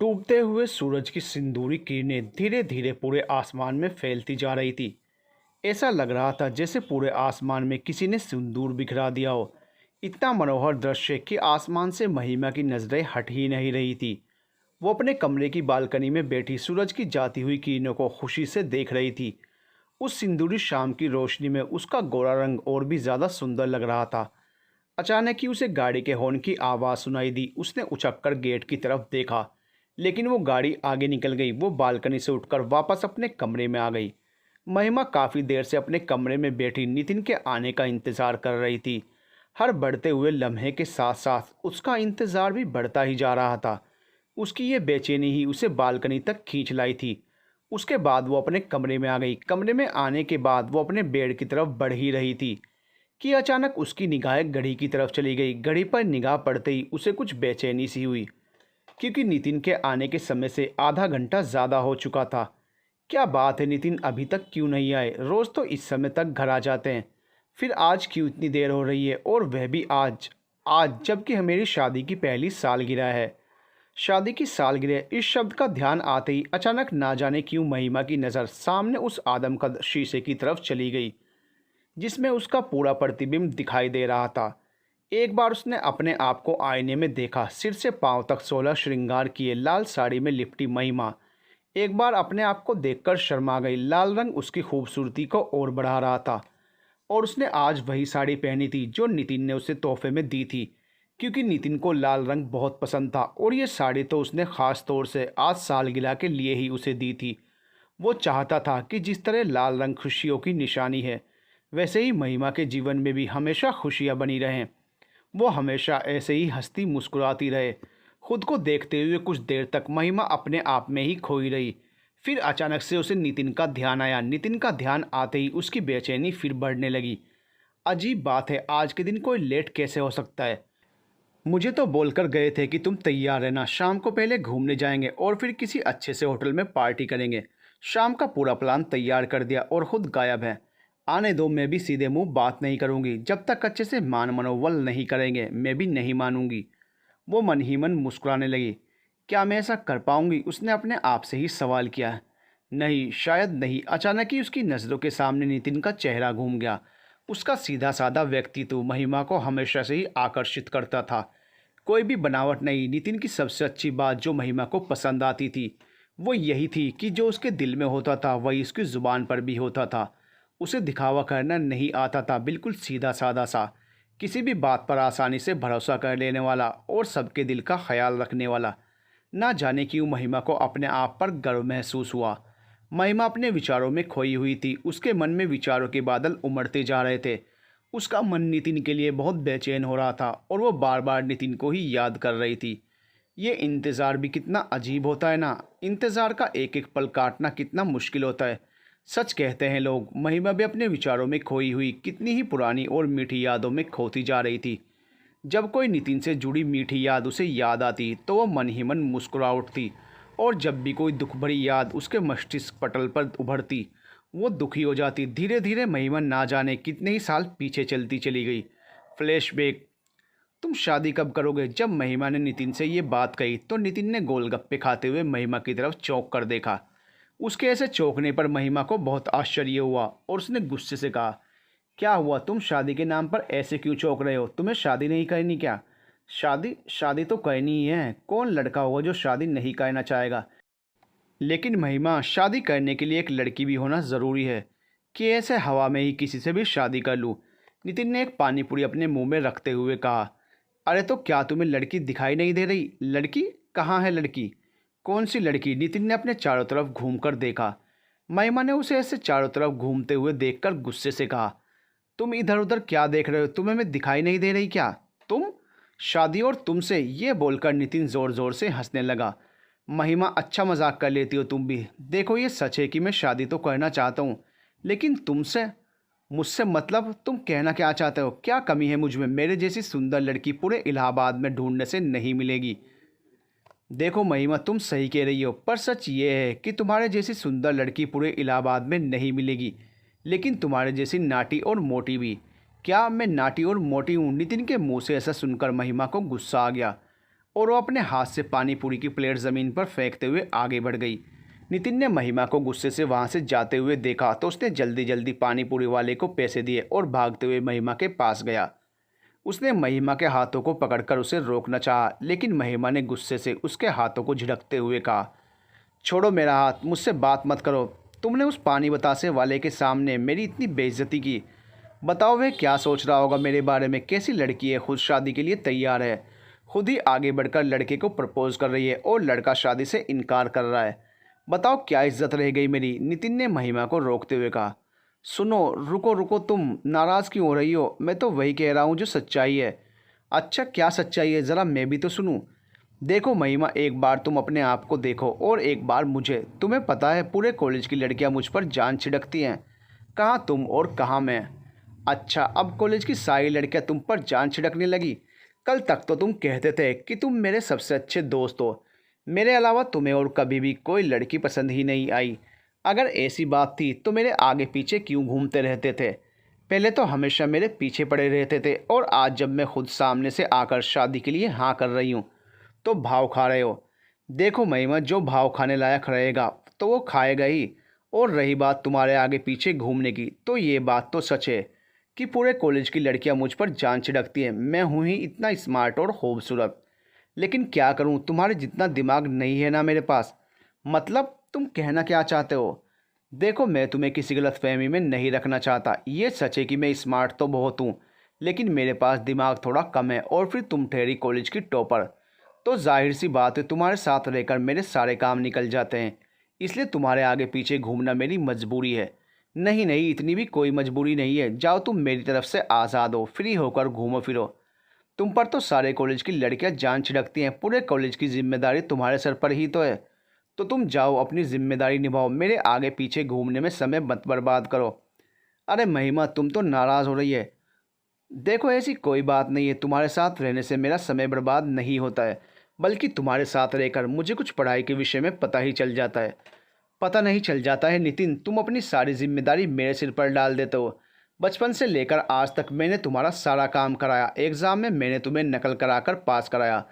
डूबते हुए सूरज की सिंदूरी किरणें धीरे धीरे पूरे आसमान में फैलती जा रही थी। ऐसा लग रहा था जैसे पूरे आसमान में किसी ने सिंदूर बिखरा दिया हो। इतना मनोहर दृश्य कि आसमान से महिमा की नजरें हट ही नहीं रही थी। वो अपने कमरे की बालकनी में बैठी सूरज की जाती हुई किरणों को खुशी से देख रही थी। उस सिंदूरी शाम की रोशनी में उसका गोरा रंग और भी ज़्यादा सुंदर लग रहा था। अचानक ही उसे गाड़ी के हॉर्न की आवाज़ सुनाई दी। उसने उछलकर गेट की तरफ देखा, लेकिन वो गाड़ी आगे निकल गई। वो बालकनी से उठकर वापस अपने कमरे में आ गई। महिमा काफ़ी देर से अपने कमरे में बैठी नितिन के आने का इंतज़ार कर रही थी। हर बढ़ते हुए लम्हे के साथ साथ उसका इंतज़ार भी बढ़ता ही जा रहा था। उसकी ये बेचैनी ही उसे बालकनी तक खींच लाई थी। उसके बाद वो अपने कमरे में आ गई। कमरे में आने के बाद वो अपने बेड की तरफ बढ़ ही रही थी कि अचानक उसकी निगाहें घड़ी की तरफ चली गई। घड़ी पर निगाह पड़ते ही उसे कुछ बेचैनी सी हुई, क्योंकि नितिन के आने के समय से आधा घंटा ज़्यादा हो चुका था। क्या बात है, नितिन अभी तक क्यों नहीं आए? रोज़ तो इस समय तक घर आ जाते हैं, फिर आज क्यों इतनी देर हो रही है? और वह भी आज आज जबकि मेरी शादी की पहली सालगिरह है। शादी की सालगिरह, इस शब्द का ध्यान आते ही अचानक ना जाने क्यों महिमा की नज़र सामने उस आदमकद शीशे की तरफ चली गई, जिसमें उसका पूरा प्रतिबिंब दिखाई दे रहा था। एक बार उसने अपने आप को आईने में देखा। सिर से पांव तक 16 श्रृंगार किए लाल साड़ी में लिपटी महिमा एक बार अपने आप को देखकर शर्मा गई। लाल रंग उसकी खूबसूरती को और बढ़ा रहा था, और उसने आज वही साड़ी पहनी थी जो नितिन ने उसे तोहफे में दी थी, क्योंकि नितिन को लाल रंग बहुत पसंद था। और ये साड़ी तो उसने ख़ास तौर से आज सालगिरह के लिए ही उसे दी थी। वो चाहता था कि जिस तरह लाल रंग खुशियों की निशानी है, वैसे ही महिमा के जीवन में भी हमेशा खुशियाँ बनी रहें। वो हमेशा ऐसे ही हंसती मुस्कुराती रहे। खुद को देखते हुए कुछ देर तक महिमा अपने आप में ही खोई रही। फिर अचानक से उसे नितिन का ध्यान आया। नितिन का ध्यान आते ही उसकी बेचैनी फिर बढ़ने लगी। अजीब बात है, आज के दिन कोई लेट कैसे हो सकता है? मुझे तो बोलकर गए थे कि तुम तैयार रहना, शाम को पहले घूमने जाएंगे और फिर किसी अच्छे से होटल में पार्टी करेंगे। शाम का पूरा प्लान तैयार कर दिया और खुद गायब है। आने दो, मैं भी सीधे मुंह बात नहीं करूंगी। जब तक अच्छे से मान मनोबल नहीं करेंगे मैं भी नहीं मानूंगी। वो मन ही मन मुस्कुराने लगी। क्या मैं ऐसा कर पाऊंगी? उसने अपने आप से ही सवाल किया। नहीं, शायद नहीं। अचानक ही उसकी नज़रों के सामने नितिन का चेहरा घूम गया। उसका सीधा साधा व्यक्तित्व महिमा को हमेशा से ही आकर्षित करता था। कोई भी बनावट नहीं। नितिन की सबसे अच्छी बात जो महिमा को पसंद आती थी वो यही थी कि जो उसके दिल में होता था वही उसकी ज़ुबान पर भी होता था। उसे दिखावा करना नहीं आता था, बिल्कुल सीधा साधा सा, किसी भी बात पर आसानी से भरोसा कर लेने वाला और सबके दिल का ख्याल रखने वाला। ना जाने क्यों महिमा को अपने आप पर गर्व महसूस हुआ। महिमा अपने विचारों में खोई हुई थी। उसके मन में विचारों के बादल उमड़ते जा रहे थे। उसका मन नितिन के लिए बहुत बेचैन हो रहा था और वो बार बार नितिन को ही याद कर रही थी। ये इंतज़ार भी कितना अजीब होता है ना। इंतज़ार का एक एक पल काटना कितना मुश्किल होता है। सच कहते हैं लोग। महिमा भी अपने विचारों में खोई हुई कितनी ही पुरानी और मीठी यादों में खोती जा रही थी। जब कोई नितिन से जुड़ी मीठी याद उसे याद आती तो वह मन ही मन मुस्कुरा उठती, और जब भी कोई दुख भरी याद उसके मस्तिष्क पटल पर उभरती वो दुखी हो जाती। धीरे धीरे महिमा ना जाने कितने ही साल पीछे चलती चली गई। फ्लैशबैक। तुम शादी कब करोगे? जब महिमा ने नितिन से ये बात कही तो नितिन ने गोलगप्पे खाते हुए महिमा की तरफ चौंक कर देखा। उसके ऐसे चौंकने पर महिमा को बहुत आश्चर्य हुआ और उसने गुस्से से कहा, क्या हुआ? तुम शादी के नाम पर ऐसे क्यों चौंक रहे हो? तुम्हें शादी नहीं करनी क्या? शादी शादी तो करनी ही है। कौन लड़का होगा जो शादी नहीं करना चाहेगा? लेकिन महिमा, शादी करने के लिए एक लड़की भी होना ज़रूरी है कि ऐसे हवा में ही किसी से भी शादी कर लूँ? नितिन ने एक पानी पूरी अपने मुंह में रखते हुए कहा। अरे तो क्या तुम्हें लड़की दिखाई नहीं दे रही? लड़की? कहाँ है लड़की? कौन सी लड़की? नितिन ने अपने चारों तरफ घूमकर देखा। महिमा ने उसे ऐसे चारों तरफ घूमते हुए देखकर गुस्से से कहा, तुम इधर उधर क्या देख रहे हो? तुम्हें मैं दिखाई नहीं दे रही क्या? तुम? शादी और तुमसे? ये बोलकर नितिन ज़ोर ज़ोर से हंसने लगा। महिमा, अच्छा मजाक कर लेती हो तुम भी। देखो ये सच है कि मैं शादी तो करना चाहता हूँ, लेकिन तुमसे? मुझसे मतलब? तुम कहना क्या चाहते हो? क्या कमी है मुझ में? मेरे जैसी सुंदर लड़की पूरे इलाहाबाद में ढूंढने से नहीं मिलेगी। देखो महिमा, तुम सही कह रही हो, पर सच ये है कि तुम्हारे जैसी सुंदर लड़की पूरे इलाहाबाद में नहीं मिलेगी, लेकिन तुम्हारे जैसी नाटी और मोटी भी। क्या मैं नाटी और मोटी हूँ? नितिन के मुंह से ऐसा सुनकर महिमा को गुस्सा आ गया। और वो अपने हाथ से पानी पूरी की प्लेट ज़मीन पर फेंकते हुए आगे बढ़ गई। नितिन ने महिमा को गुस्से से वहाँ से जाते हुए देखा तो उसने जल्दी जल्दी पानी पूरी वाले को पैसे दिए और भागते हुए महिमा के पास गया। उसने महिमा के हाथों को पकड़कर उसे रोकना चाहा, लेकिन महिमा ने गुस्से से उसके हाथों को झिड़कते हुए कहा, छोड़ो मेरा हाथ, मुझसे बात मत करो। तुमने उस पानी बतासे वाले के सामने मेरी इतनी बेइज्जती की। बताओ वह क्या सोच रहा होगा मेरे बारे में। कैसी लड़की है, खुद शादी के लिए तैयार है, खुद ही आगे बढ़कर लड़के को प्रपोज कर रही है और लड़का शादी से इनकार कर रहा है। बताओ क्या इज्जत रह गई मेरी। नितिन ने महिमा को रोकते हुए कहा, सुनो, रुको रुको, तुम नाराज़ क्यों हो रही हो? मैं तो वही कह रहा हूँ जो सच्चाई है। अच्छा, क्या सच्चाई है, ज़रा मैं भी तो सुनूं। देखो महिमा, एक बार तुम अपने आप को देखो और एक बार मुझे। तुम्हें पता है पूरे कॉलेज की लड़कियां मुझ पर जान छिड़कती हैं, कहाँ तुम और कहाँ मैं। अच्छा, अब कॉलेज की सारी लड़कियां तुम पर जान छिड़कने लगी। कल तक तो तुम कहते थे कि तुम मेरे सबसे अच्छे दोस्त हो, मेरे अलावा तुम्हें और कभी भी कोई लड़की पसंद ही नहीं आई। अगर ऐसी बात थी तो मेरे आगे पीछे क्यों घूमते रहते थे? पहले तो हमेशा मेरे पीछे पड़े रहते थे और आज जब मैं खुद सामने से आकर शादी के लिए हाँ कर रही हूँ तो भाव खा रहे हो। देखो महिमा, जो भाव खाने लायक रहेगा तो वो खाएगा ही। और रही बात तुम्हारे आगे पीछे घूमने की, तो ये बात तो सच है कि पूरे कॉलेज की लड़कियां मुझ पर जान छिड़कती हैं। मैं हूँ ही इतना स्मार्ट और खूबसूरत, लेकिन क्या करूँ, तुम्हारे जितना दिमाग नहीं है ना मेरे पास। मतलब तुम कहना क्या चाहते हो? देखो, मैं तुम्हें किसी गलतफहमी में नहीं रखना चाहता। ये सच है कि मैं स्मार्ट तो बहुत हूँ, लेकिन मेरे पास दिमाग थोड़ा कम है। और फिर तुम ठहरी कॉलेज की टॉपर, तो जाहिर सी बात है तुम्हारे साथ रहकर मेरे सारे काम निकल जाते हैं। इसलिए तुम्हारे आगे पीछे घूमना मेरी मजबूरी है। नहीं नहीं, इतनी भी कोई मजबूरी नहीं है। जाओ, तुम मेरी तरफ से आज़ाद हो, फ्री होकर घूमो फिरो। तुम पर तो सारे कॉलेज की लड़कियां जान छिड़कती हैं, पूरे कॉलेज की जिम्मेदारी तुम्हारे सर पर ही तो है। तो तुम जाओ, अपनी जिम्मेदारी निभाओ, मेरे आगे पीछे घूमने में समय मत बर्बाद करो। अरे महिमा, तुम तो नाराज़ हो रही है। देखो, ऐसी कोई बात नहीं है, तुम्हारे साथ रहने से मेरा समय बर्बाद नहीं होता है, बल्कि तुम्हारे साथ रहकर मुझे कुछ पढ़ाई के विषय में पता ही चल जाता है। पता नहीं चल जाता है नितिन, तुम अपनी सारी जिम्मेदारी मेरे सिर पर डाल देते हो। बचपन से लेकर आज तक मैंने तुम्हारा सारा काम कराया, एग्ज़ाम में मैंने तुम्हें नकल कराकर पास कराया,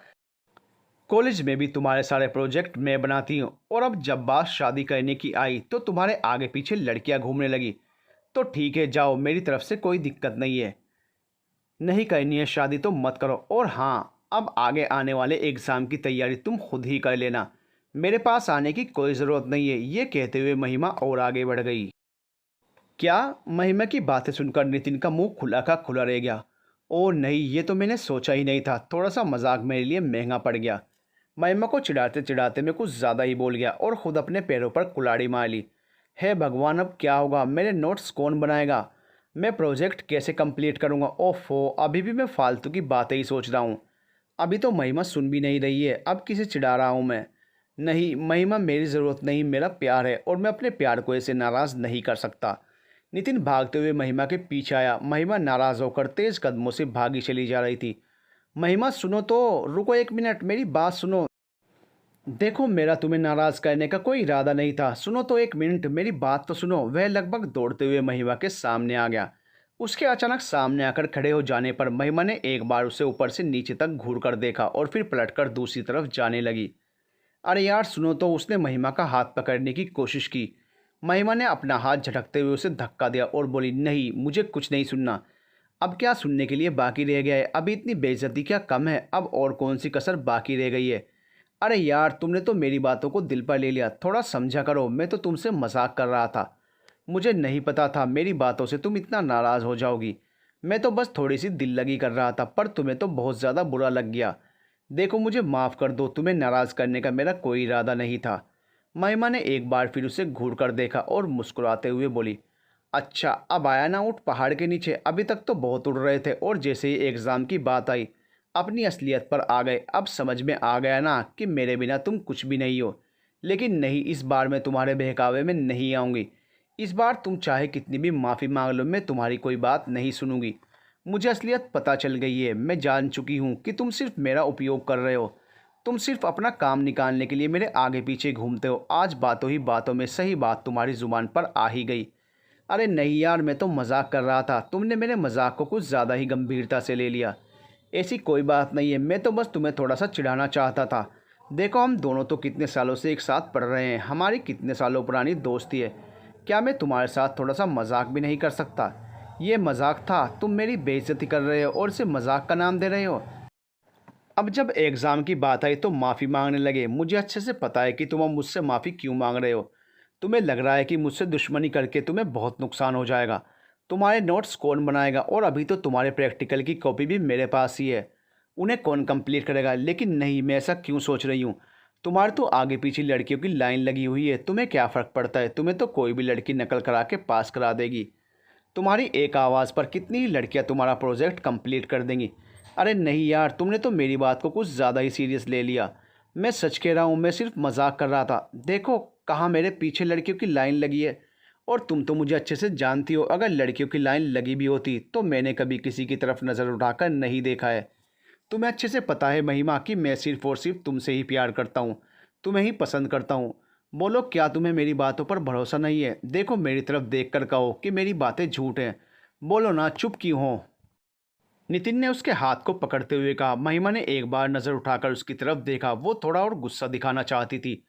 कॉलेज में भी तुम्हारे सारे प्रोजेक्ट मैं बनाती हूँ। और अब जब बात शादी करने की आई तो तुम्हारे आगे पीछे लड़कियाँ घूमने लगी। तो ठीक है, जाओ, मेरी तरफ से कोई दिक्कत नहीं है। नहीं करनी है शादी तो मत करो। और हाँ, अब आगे आने वाले एग्ज़ाम की तैयारी तुम खुद ही कर लेना, मेरे पास आने की कोई ज़रूरत नहीं है। ये कहते हुए महिमा और आगे बढ़ गई। क्या? महिमा की बातें सुनकर नितिन का मुंह खुला का खुला रह गया। ओह नहीं, ये तो मैंने सोचा ही नहीं था। थोड़ा सा मजाक मेरे लिए महंगा पड़ गया। महिमा को चिढ़ाते चिढ़ाते मैं कुछ ज़्यादा ही बोल गया और ख़ुद अपने पैरों पर कुल्हाड़ी मार ली। हे भगवान, अब क्या होगा? मेरे नोट्स कौन बनाएगा? मैं प्रोजेक्ट कैसे कंप्लीट करूँगा? ओफो, अभी भी मैं फालतू की बातें ही सोच रहा हूँ। अभी तो महिमा सुन भी नहीं रही है, अब किसे चिढ़ा रहा हूँ मैं? नहीं महिमा, मेरी ज़रूरत नहीं, मेरा प्यार है और मैं अपने प्यार को ऐसे नाराज़ नहीं कर सकता। नितिन भागते हुए महिमा के पीछे आया। महिमा नाराज़ होकर तेज़ कदमों से भागी चली जा रही थी। महिमा सुनो तो, रुको एक मिनट, मेरी बात सुनो। देखो, मेरा तुम्हें नाराज़ करने का कोई इरादा नहीं था। सुनो तो एक मिनट, मेरी बात तो सुनो। वह लगभग दौड़ते हुए महिमा के सामने आ गया। उसके अचानक सामने आकर खड़े हो जाने पर महिमा ने एक बार उसे ऊपर से नीचे तक घूर कर देखा और फिर पलटकर दूसरी तरफ जाने लगी। अरे यार सुनो तो, उसने महिमा का हाथ पकड़ने की कोशिश की। महिमा ने अपना हाथ झटकते हुए उसे धक्का दिया और बोली, नहीं, मुझे कुछ नहीं सुनना। अब क्या सुनने के लिए बाकी रह गया है? अभी इतनी बेइज्जती क्या कम है? अब और कौन सी कसर बाकी रह गई है? अरे यार, तुमने तो मेरी बातों को दिल पर ले लिया, थोड़ा समझा करो। मैं तो तुमसे मजाक कर रहा था, मुझे नहीं पता था मेरी बातों से तुम इतना नाराज़ हो जाओगी। मैं तो बस थोड़ी सी दिल लगी कर रहा था, पर तुम्हें तो बहुत ज़्यादा बुरा लग गया। देखो, मुझे माफ़ कर दो, तुम्हें नाराज़ करने का मेरा कोई इरादा नहीं था। महिमा ने एक बार फिर उसे घूर कर देखा और मुस्कुराते हुए बोली, अच्छा, अब आया ना ऊँट पहाड़ के नीचे? अभी तक तो बहुत उड़ रहे थे और जैसे ही एग्ज़ाम की बात आई अपनी असलियत पर आ गए। अब समझ में आ गया ना कि मेरे बिना तुम कुछ भी नहीं हो। लेकिन नहीं, इस बार मैं तुम्हारे बहकावे में नहीं आऊँगी। इस बार तुम चाहे कितनी भी माफ़ी मांग लो, मैं तुम्हारी कोई बात नहीं सुनूंगी। मुझे असलियत पता चल गई है। मैं जान चुकी हूँ कि तुम सिर्फ मेरा उपयोग कर रहे हो। तुम सिर्फ अपना काम निकालने के लिए मेरे आगे पीछे घूमते हो। आज बातों ही बातों में सही बात तुम्हारी ज़ुबान पर आ ही गई। अरे नहीं यार, मैं तो मजाक कर रहा था, तुमने मेरे मजाक को कुछ ज़्यादा ही गंभीरता से ले लिया। ऐसी कोई बात नहीं है, मैं तो बस तुम्हें थोड़ा सा चिढ़ाना चाहता था। देखो हम दोनों तो कितने सालों से एक साथ पढ़ रहे हैं, हमारी कितने सालों पुरानी दोस्ती है। क्या मैं तुम्हारे साथ थोड़ा सा मजाक भी नहीं कर सकता? ये मजाक था, तुम मेरी बेइज्जती कर रहे हो और इसे मजाक का नाम दे रहे हो। अब जब एग्ज़ाम की बात आई तो माफ़ी मांगने लगे। मुझे अच्छे से पता है कि तुम अब मुझसे माफ़ी क्यों मांग रहे हो। तुम्हें लग रहा है कि मुझसे दुश्मनी करके तुम्हें बहुत नुकसान हो जाएगा। तुम्हारे नोट्स कौन बनाएगा, और अभी तो तुम्हारे प्रैक्टिकल की कॉपी भी मेरे पास ही है। उन्हें कौन कंप्लीट करेगा? लेकिन नहीं, मैं ऐसा क्यों सोच रही हूँ? तुम्हारे तो आगे पीछे लड़कियों की लाइन लगी हुई है, तुम्हें क्या फ़र्क पड़ता है? तुम्हें तो कोई भी लड़की नकल करा के पास करा देगी। तुम्हारी एक आवाज़ पर कितनी ही लड़कियां तुम्हारा प्रोजेक्ट कंप्लीट कर देंगी। अरे नहीं यार, तुमने तो मेरी बात को कुछ ज़्यादा ही सीरियस ले लिया। मैं सच कह रहा हूँ, मैं सिर्फ मजाक कर रहा था। देखो कहाँ मेरे पीछे लड़कियों की लाइन लगी है, और तुम तो मुझे अच्छे से जानती हो, अगर लड़कियों की लाइन लगी भी होती तो मैंने कभी किसी की तरफ नज़र उठाकर नहीं देखा है। तुम्हें अच्छे से पता है महिमा कि मैं सिर्फ और सिर्फ तुमसे ही प्यार करता हूँ, तुम्हें ही पसंद करता हूँ। बोलो, क्या तुम्हें मेरी बातों पर भरोसा नहीं है? देखो मेरी तरफ देख कर कहो कि मेरी बातें झूठ हैं। बोलो ना, चुप क्यों हो? नितिन ने उसके हाथ को पकड़ते हुए कहा। महिमा ने एक बार नज़र उठाकर उसकी तरफ देखा। वो थोड़ा और गुस्सा दिखाना चाहती थी,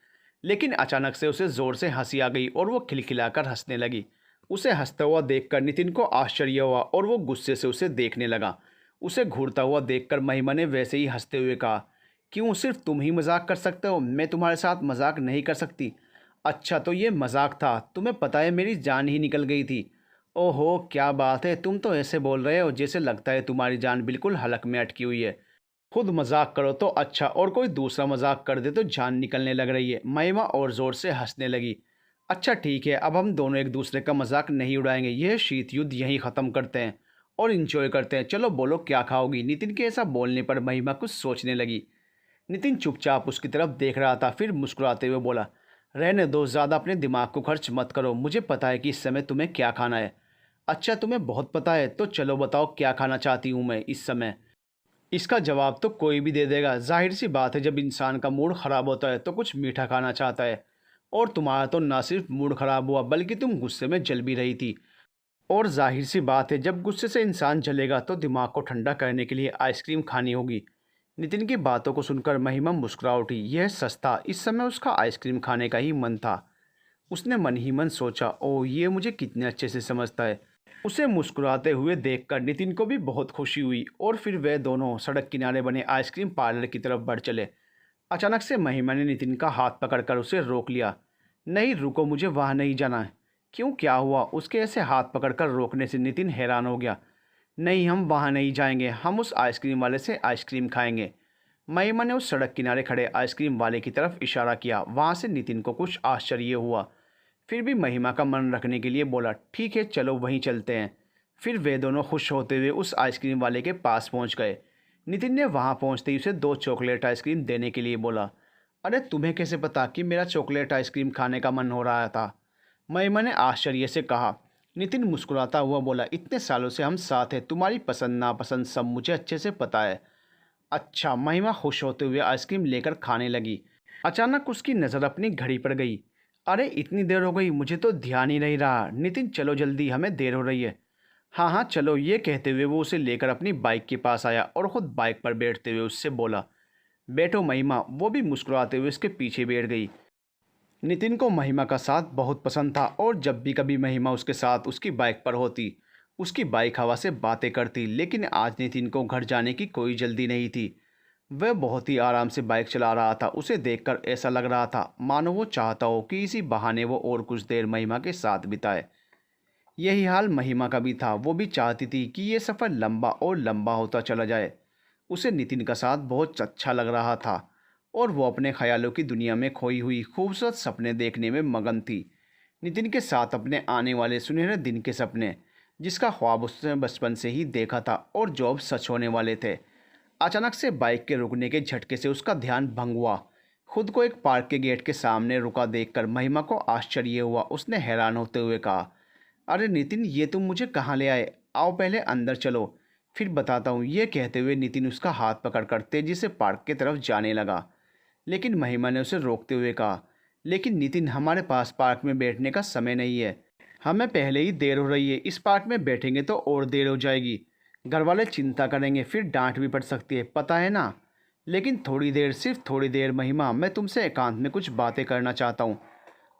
लेकिन अचानक से उसे ज़ोर से हंसी आ गई और वो खिलखिलाकर हंसने लगी। उसे हंसता हुआ देखकर नितिन को आश्चर्य हुआ और वो गुस्से से उसे देखने लगा। उसे घूरता हुआ देखकर महिमा ने वैसे ही हंसते हुए कहा, क्यों, सिर्फ तुम ही मजाक कर सकते हो, मैं तुम्हारे साथ मजाक नहीं कर सकती? अच्छा तो ये मजाक था, तुम्हें पता है मेरी जान ही निकल गई थी। ओहो क्या बात है, तुम तो ऐसे बोल रहे हो जैसे लगता है तुम्हारी जान बिल्कुल हलक में अटकी हुई है। खुद मजाक करो तो अच्छा, और कोई दूसरा मजाक कर दे तो जान निकलने लग रही है। महिमा और ज़ोर से हंसने लगी। अच्छा ठीक है, अब हम दोनों एक दूसरे का मजाक नहीं उड़ाएंगे, यह शीत युद्ध यहीं ख़त्म करते हैं और इंजॉय करते हैं। चलो बोलो क्या खाओगी? नितिन के ऐसा बोलने पर महिमा कुछ सोचने लगी। नितिन चुपचाप उसकी तरफ देख रहा था, फिर मुस्कुराते हुए बोला, रहने दो, ज़्यादा अपने दिमाग को खर्च मत करो, मुझे पता है कि इस समय तुम्हें क्या खाना है। अच्छा तुम्हें बहुत पता है, तो चलो बताओ क्या खाना चाहती हूँ मैं इस समय। इसका जवाब तो कोई भी दे देगा, जाहिर सी बात है जब इंसान का मूड ख़राब होता है तो कुछ मीठा खाना चाहता है। और तुम्हारा तो ना सिर्फ मूड ख़राब हुआ बल्कि तुम गुस्से में जल भी रही थी। और जाहिर सी बात है जब गुस्से से इंसान जलेगा तो दिमाग को ठंडा करने के लिए आइसक्रीम खानी होगी। नितिन की बातों को सुनकर महिमा मुस्कुरा उठी। यह सच था, इस समय उसका आइसक्रीम खाने का ही मन था। उसने मन ही मन सोचा, ओह ये मुझे कितने अच्छे से समझता है। उसे मुस्कुराते हुए देखकर नितिन को भी बहुत खुशी हुई और फिर वे दोनों सड़क किनारे बने आइसक्रीम पार्लर की तरफ बढ़ चले। अचानक से महिमा ने नितिन का हाथ पकड़कर उसे रोक लिया। नहीं रुको, मुझे वहाँ नहीं जाना है। क्यों, क्या हुआ? उसके ऐसे हाथ पकड़कर रोकने से नितिन हैरान हो गया। नहीं, हम वहाँ नहीं जाएंगे, हम उस आइसक्रीम वाले से आइसक्रीम खाएंगे। महिमा ने उस सड़क किनारे खड़े आइसक्रीम वाले की तरफ इशारा किया। वहाँ से नितिन को कुछ आश्चर्य हुआ, फिर भी महिमा का मन रखने के लिए बोला, ठीक है चलो वहीं चलते हैं। फिर वे दोनों खुश होते हुए उस आइसक्रीम वाले के पास पहुंच गए। नितिन ने वहां पहुंचते ही उसे 2 चॉकलेट आइसक्रीम देने के लिए बोला। अरे तुम्हें कैसे पता कि मेरा चॉकलेट आइसक्रीम खाने का मन हो रहा था? महिमा ने आश्चर्य से कहा। नितिन मुस्कुराता हुआ बोला, इतने सालों से हम साथ हैं, तुम्हारी पसंद नापसंद सब मुझे अच्छे से पता है। अच्छा, महिमा खुश होते हुए आइसक्रीम लेकर खाने लगी। अचानक उसकी नज़र अपनी घड़ी पर गई। अरे इतनी देर हो गई, मुझे तो ध्यान ही नहीं रहा। नितिन चलो जल्दी, हमें देर हो रही है। हाँ हाँ चलो, ये कहते हुए वो उसे लेकर अपनी बाइक के पास आया और ख़ुद बाइक पर बैठते हुए उससे बोला, बैठो महिमा। वो भी मुस्कुराते हुए उसके पीछे बैठ गई। नितिन को महिमा का साथ बहुत पसंद था और जब भी कभी महिमा उसके साथ उसकी बाइक पर होती, उसकी बाइक हवा से बातें करती। लेकिन आज नितिन को घर जाने की कोई जल्दी नहीं थी। वह बहुत ही आराम से बाइक चला रहा था। उसे देखकर ऐसा लग रहा था मानो वो चाहता हो कि इसी बहाने वो और कुछ देर महिमा के साथ बिताए। यही हाल महिमा का भी था। वो भी चाहती थी कि ये सफ़र लंबा और लंबा होता चला जाए। उसे नितिन का साथ बहुत अच्छा लग रहा था और वो अपने ख्यालों की दुनिया में खोई हुई खूबसूरत सपने देखने में मगन थी। नितिन के साथ अपने आने वाले सुनहरे दिन के सपने, जिसका ख्वाब उसने बचपन से ही देखा था और जो अब सच होने वाले थे। अचानक से बाइक के रुकने के झटके से उसका ध्यान भंग हुआ। खुद को एक पार्क के गेट के सामने रुका देखकर महिमा को आश्चर्य हुआ। उसने हैरान होते हुए कहा, अरे नितिन, ये तुम मुझे कहाँ ले आए? आओ पहले अंदर चलो, फिर बताता हूँ। ये कहते हुए नितिन उसका हाथ पकड़कर तेजी से पार्क की तरफ जाने लगा। लेकिन महिमा ने उसे रोकते हुए कहा, लेकिन नितिन, हमारे पास पार्क में बैठने का समय नहीं है, हमें पहले ही देर हो रही है, इस पार्क में बैठेंगे तो और देर हो जाएगी। घर वाले चिंता करेंगे, फिर डांट भी पड़ सकती है, पता है ना। लेकिन थोड़ी देर, सिर्फ थोड़ी देर महिमा, मैं तुमसे एकांत में कुछ बातें करना चाहता हूँ।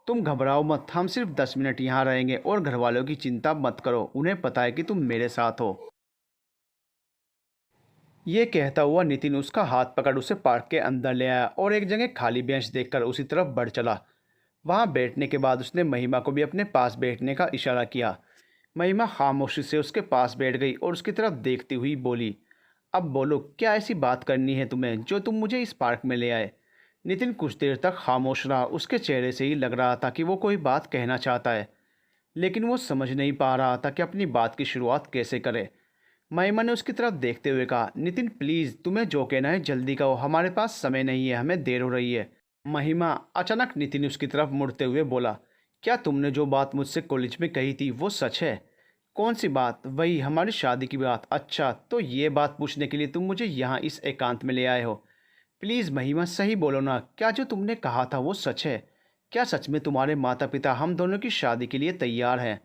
तुम घबराओ मत, हम सिर्फ 10 मिनट यहाँ रहेंगे और घर वालों की चिंता मत करो, उन्हें पता है कि तुम मेरे साथ हो। ये कहता हुआ नितिन उसका हाथ पकड़ उसे पार्क के अंदर ले आया और एक जगह खाली बेंच देखकर उसी तरफ बढ़ चला। वहाँ बैठने के बाद उसने महिमा को भी अपने पास बैठने का इशारा किया। महिमा खामोशी से उसके पास बैठ गई और उसकी तरफ देखती हुई बोली, अब बोलो, क्या ऐसी बात करनी है तुम्हें जो तुम मुझे इस पार्क में ले आए। नितिन कुछ देर तक खामोश रहा। उसके चेहरे से ही लग रहा था कि वो कोई बात कहना चाहता है, लेकिन वो समझ नहीं पा रहा था कि अपनी बात की शुरुआत कैसे करे। महिमा ने उसकी तरफ देखते हुए कहा, नितिन प्लीज़, तुम्हें जो कहना है जल्दी कहो, हमारे पास समय नहीं है, हमें देर हो रही है। महिमा, अचानक नितिन उसकी तरफ मुड़ते हुए बोला, क्या तुमने जो बात मुझसे कॉलेज में कही थी वो सच है। कौन सी बात। वही हमारी शादी की बात। अच्छा, तो ये बात पूछने के लिए तुम मुझे यहाँ इस एकांत में ले आए हो। प्लीज़ महिमा, सही बोलो ना, क्या जो तुमने कहा था वो सच है। क्या सच में तुम्हारे माता पिता हम दोनों की शादी के लिए तैयार हैं।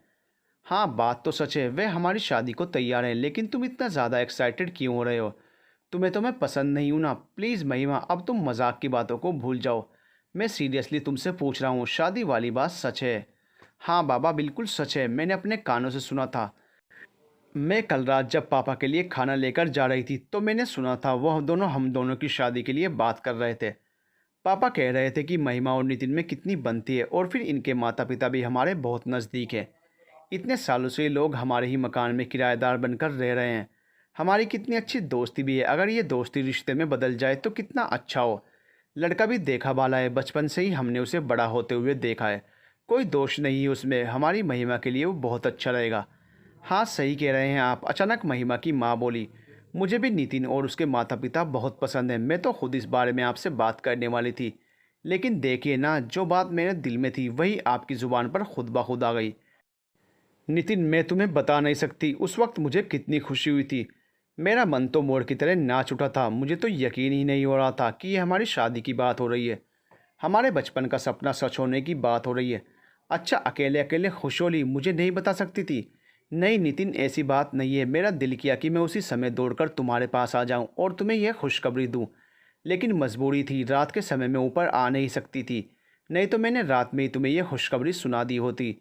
हाँ, बात तो सच है, वे हमारी शादी को तैयार हैं, लेकिन तुम इतना ज़्यादा एक्साइटेड क्यों हो रहे हो। तुम्हें तो मैं पसंद नहीं हूँ ना। प्लीज़ महिमा, अब तुम मजाक की बातों को भूल जाओ। मैं सीरियसली तुमसे पूछ रहा हूँ, शादी वाली बात सच है। हाँ बाबा, बिल्कुल सच है, मैंने अपने कानों से सुना था। मैं कल रात जब पापा के लिए खाना लेकर जा रही थी तो मैंने सुना था वह दोनों हम दोनों की शादी के लिए बात कर रहे थे। पापा कह रहे थे कि महिमा और नितिन में कितनी बनती है और फिर इनके माता पिता भी हमारे बहुत नज़दीक है। इतने सालों से ये लोग हमारे ही मकान में किराएदार बनकर रह रहे हैं। हमारी कितनी अच्छी दोस्ती भी है, अगर ये दोस्ती रिश्ते में बदल जाए तो कितना अच्छा हो। लड़का भी देखा वाला है, बचपन से ही हमने उसे बड़ा होते हुए देखा है। कोई दोष नहीं है उसमें, हमारी महिमा के लिए वो बहुत अच्छा रहेगा। हाँ, सही कह रहे हैं आप। अचानक महिमा की माँ बोली, मुझे भी नितिन और उसके माता पिता बहुत पसंद हैं। मैं तो खुद इस बारे में आपसे बात करने वाली थी, लेकिन देखिए ना, जो बात मेरे दिल में थी वही आपकी ज़ुबान पर खुद ब खुद आ गई। नितिन, मैं तुम्हें बता नहीं सकती उस वक्त मुझे कितनी खुशी हुई थी। मेरा मन तो मोर की तरह नाच उठा था। मुझे तो यकीन ही नहीं हो रहा था कि ये हमारी शादी की बात हो रही है, हमारे बचपन का सपना सच होने की बात हो रही है। अच्छा, अकेले अकेले खुश हो ली, मुझे नहीं बता सकती थी। नहीं नितिन, ऐसी बात नहीं है। मेरा दिल किया कि मैं उसी समय दौड़कर तुम्हारे पास आ जाऊं और तुम्हें यह खुशखबरी दूं, लेकिन मजबूरी थी, रात के समय में ऊपर आ नहीं सकती थी। नहीं तो मैंने रात में ही तुम्हें यह खुशखबरी सुना दी होती।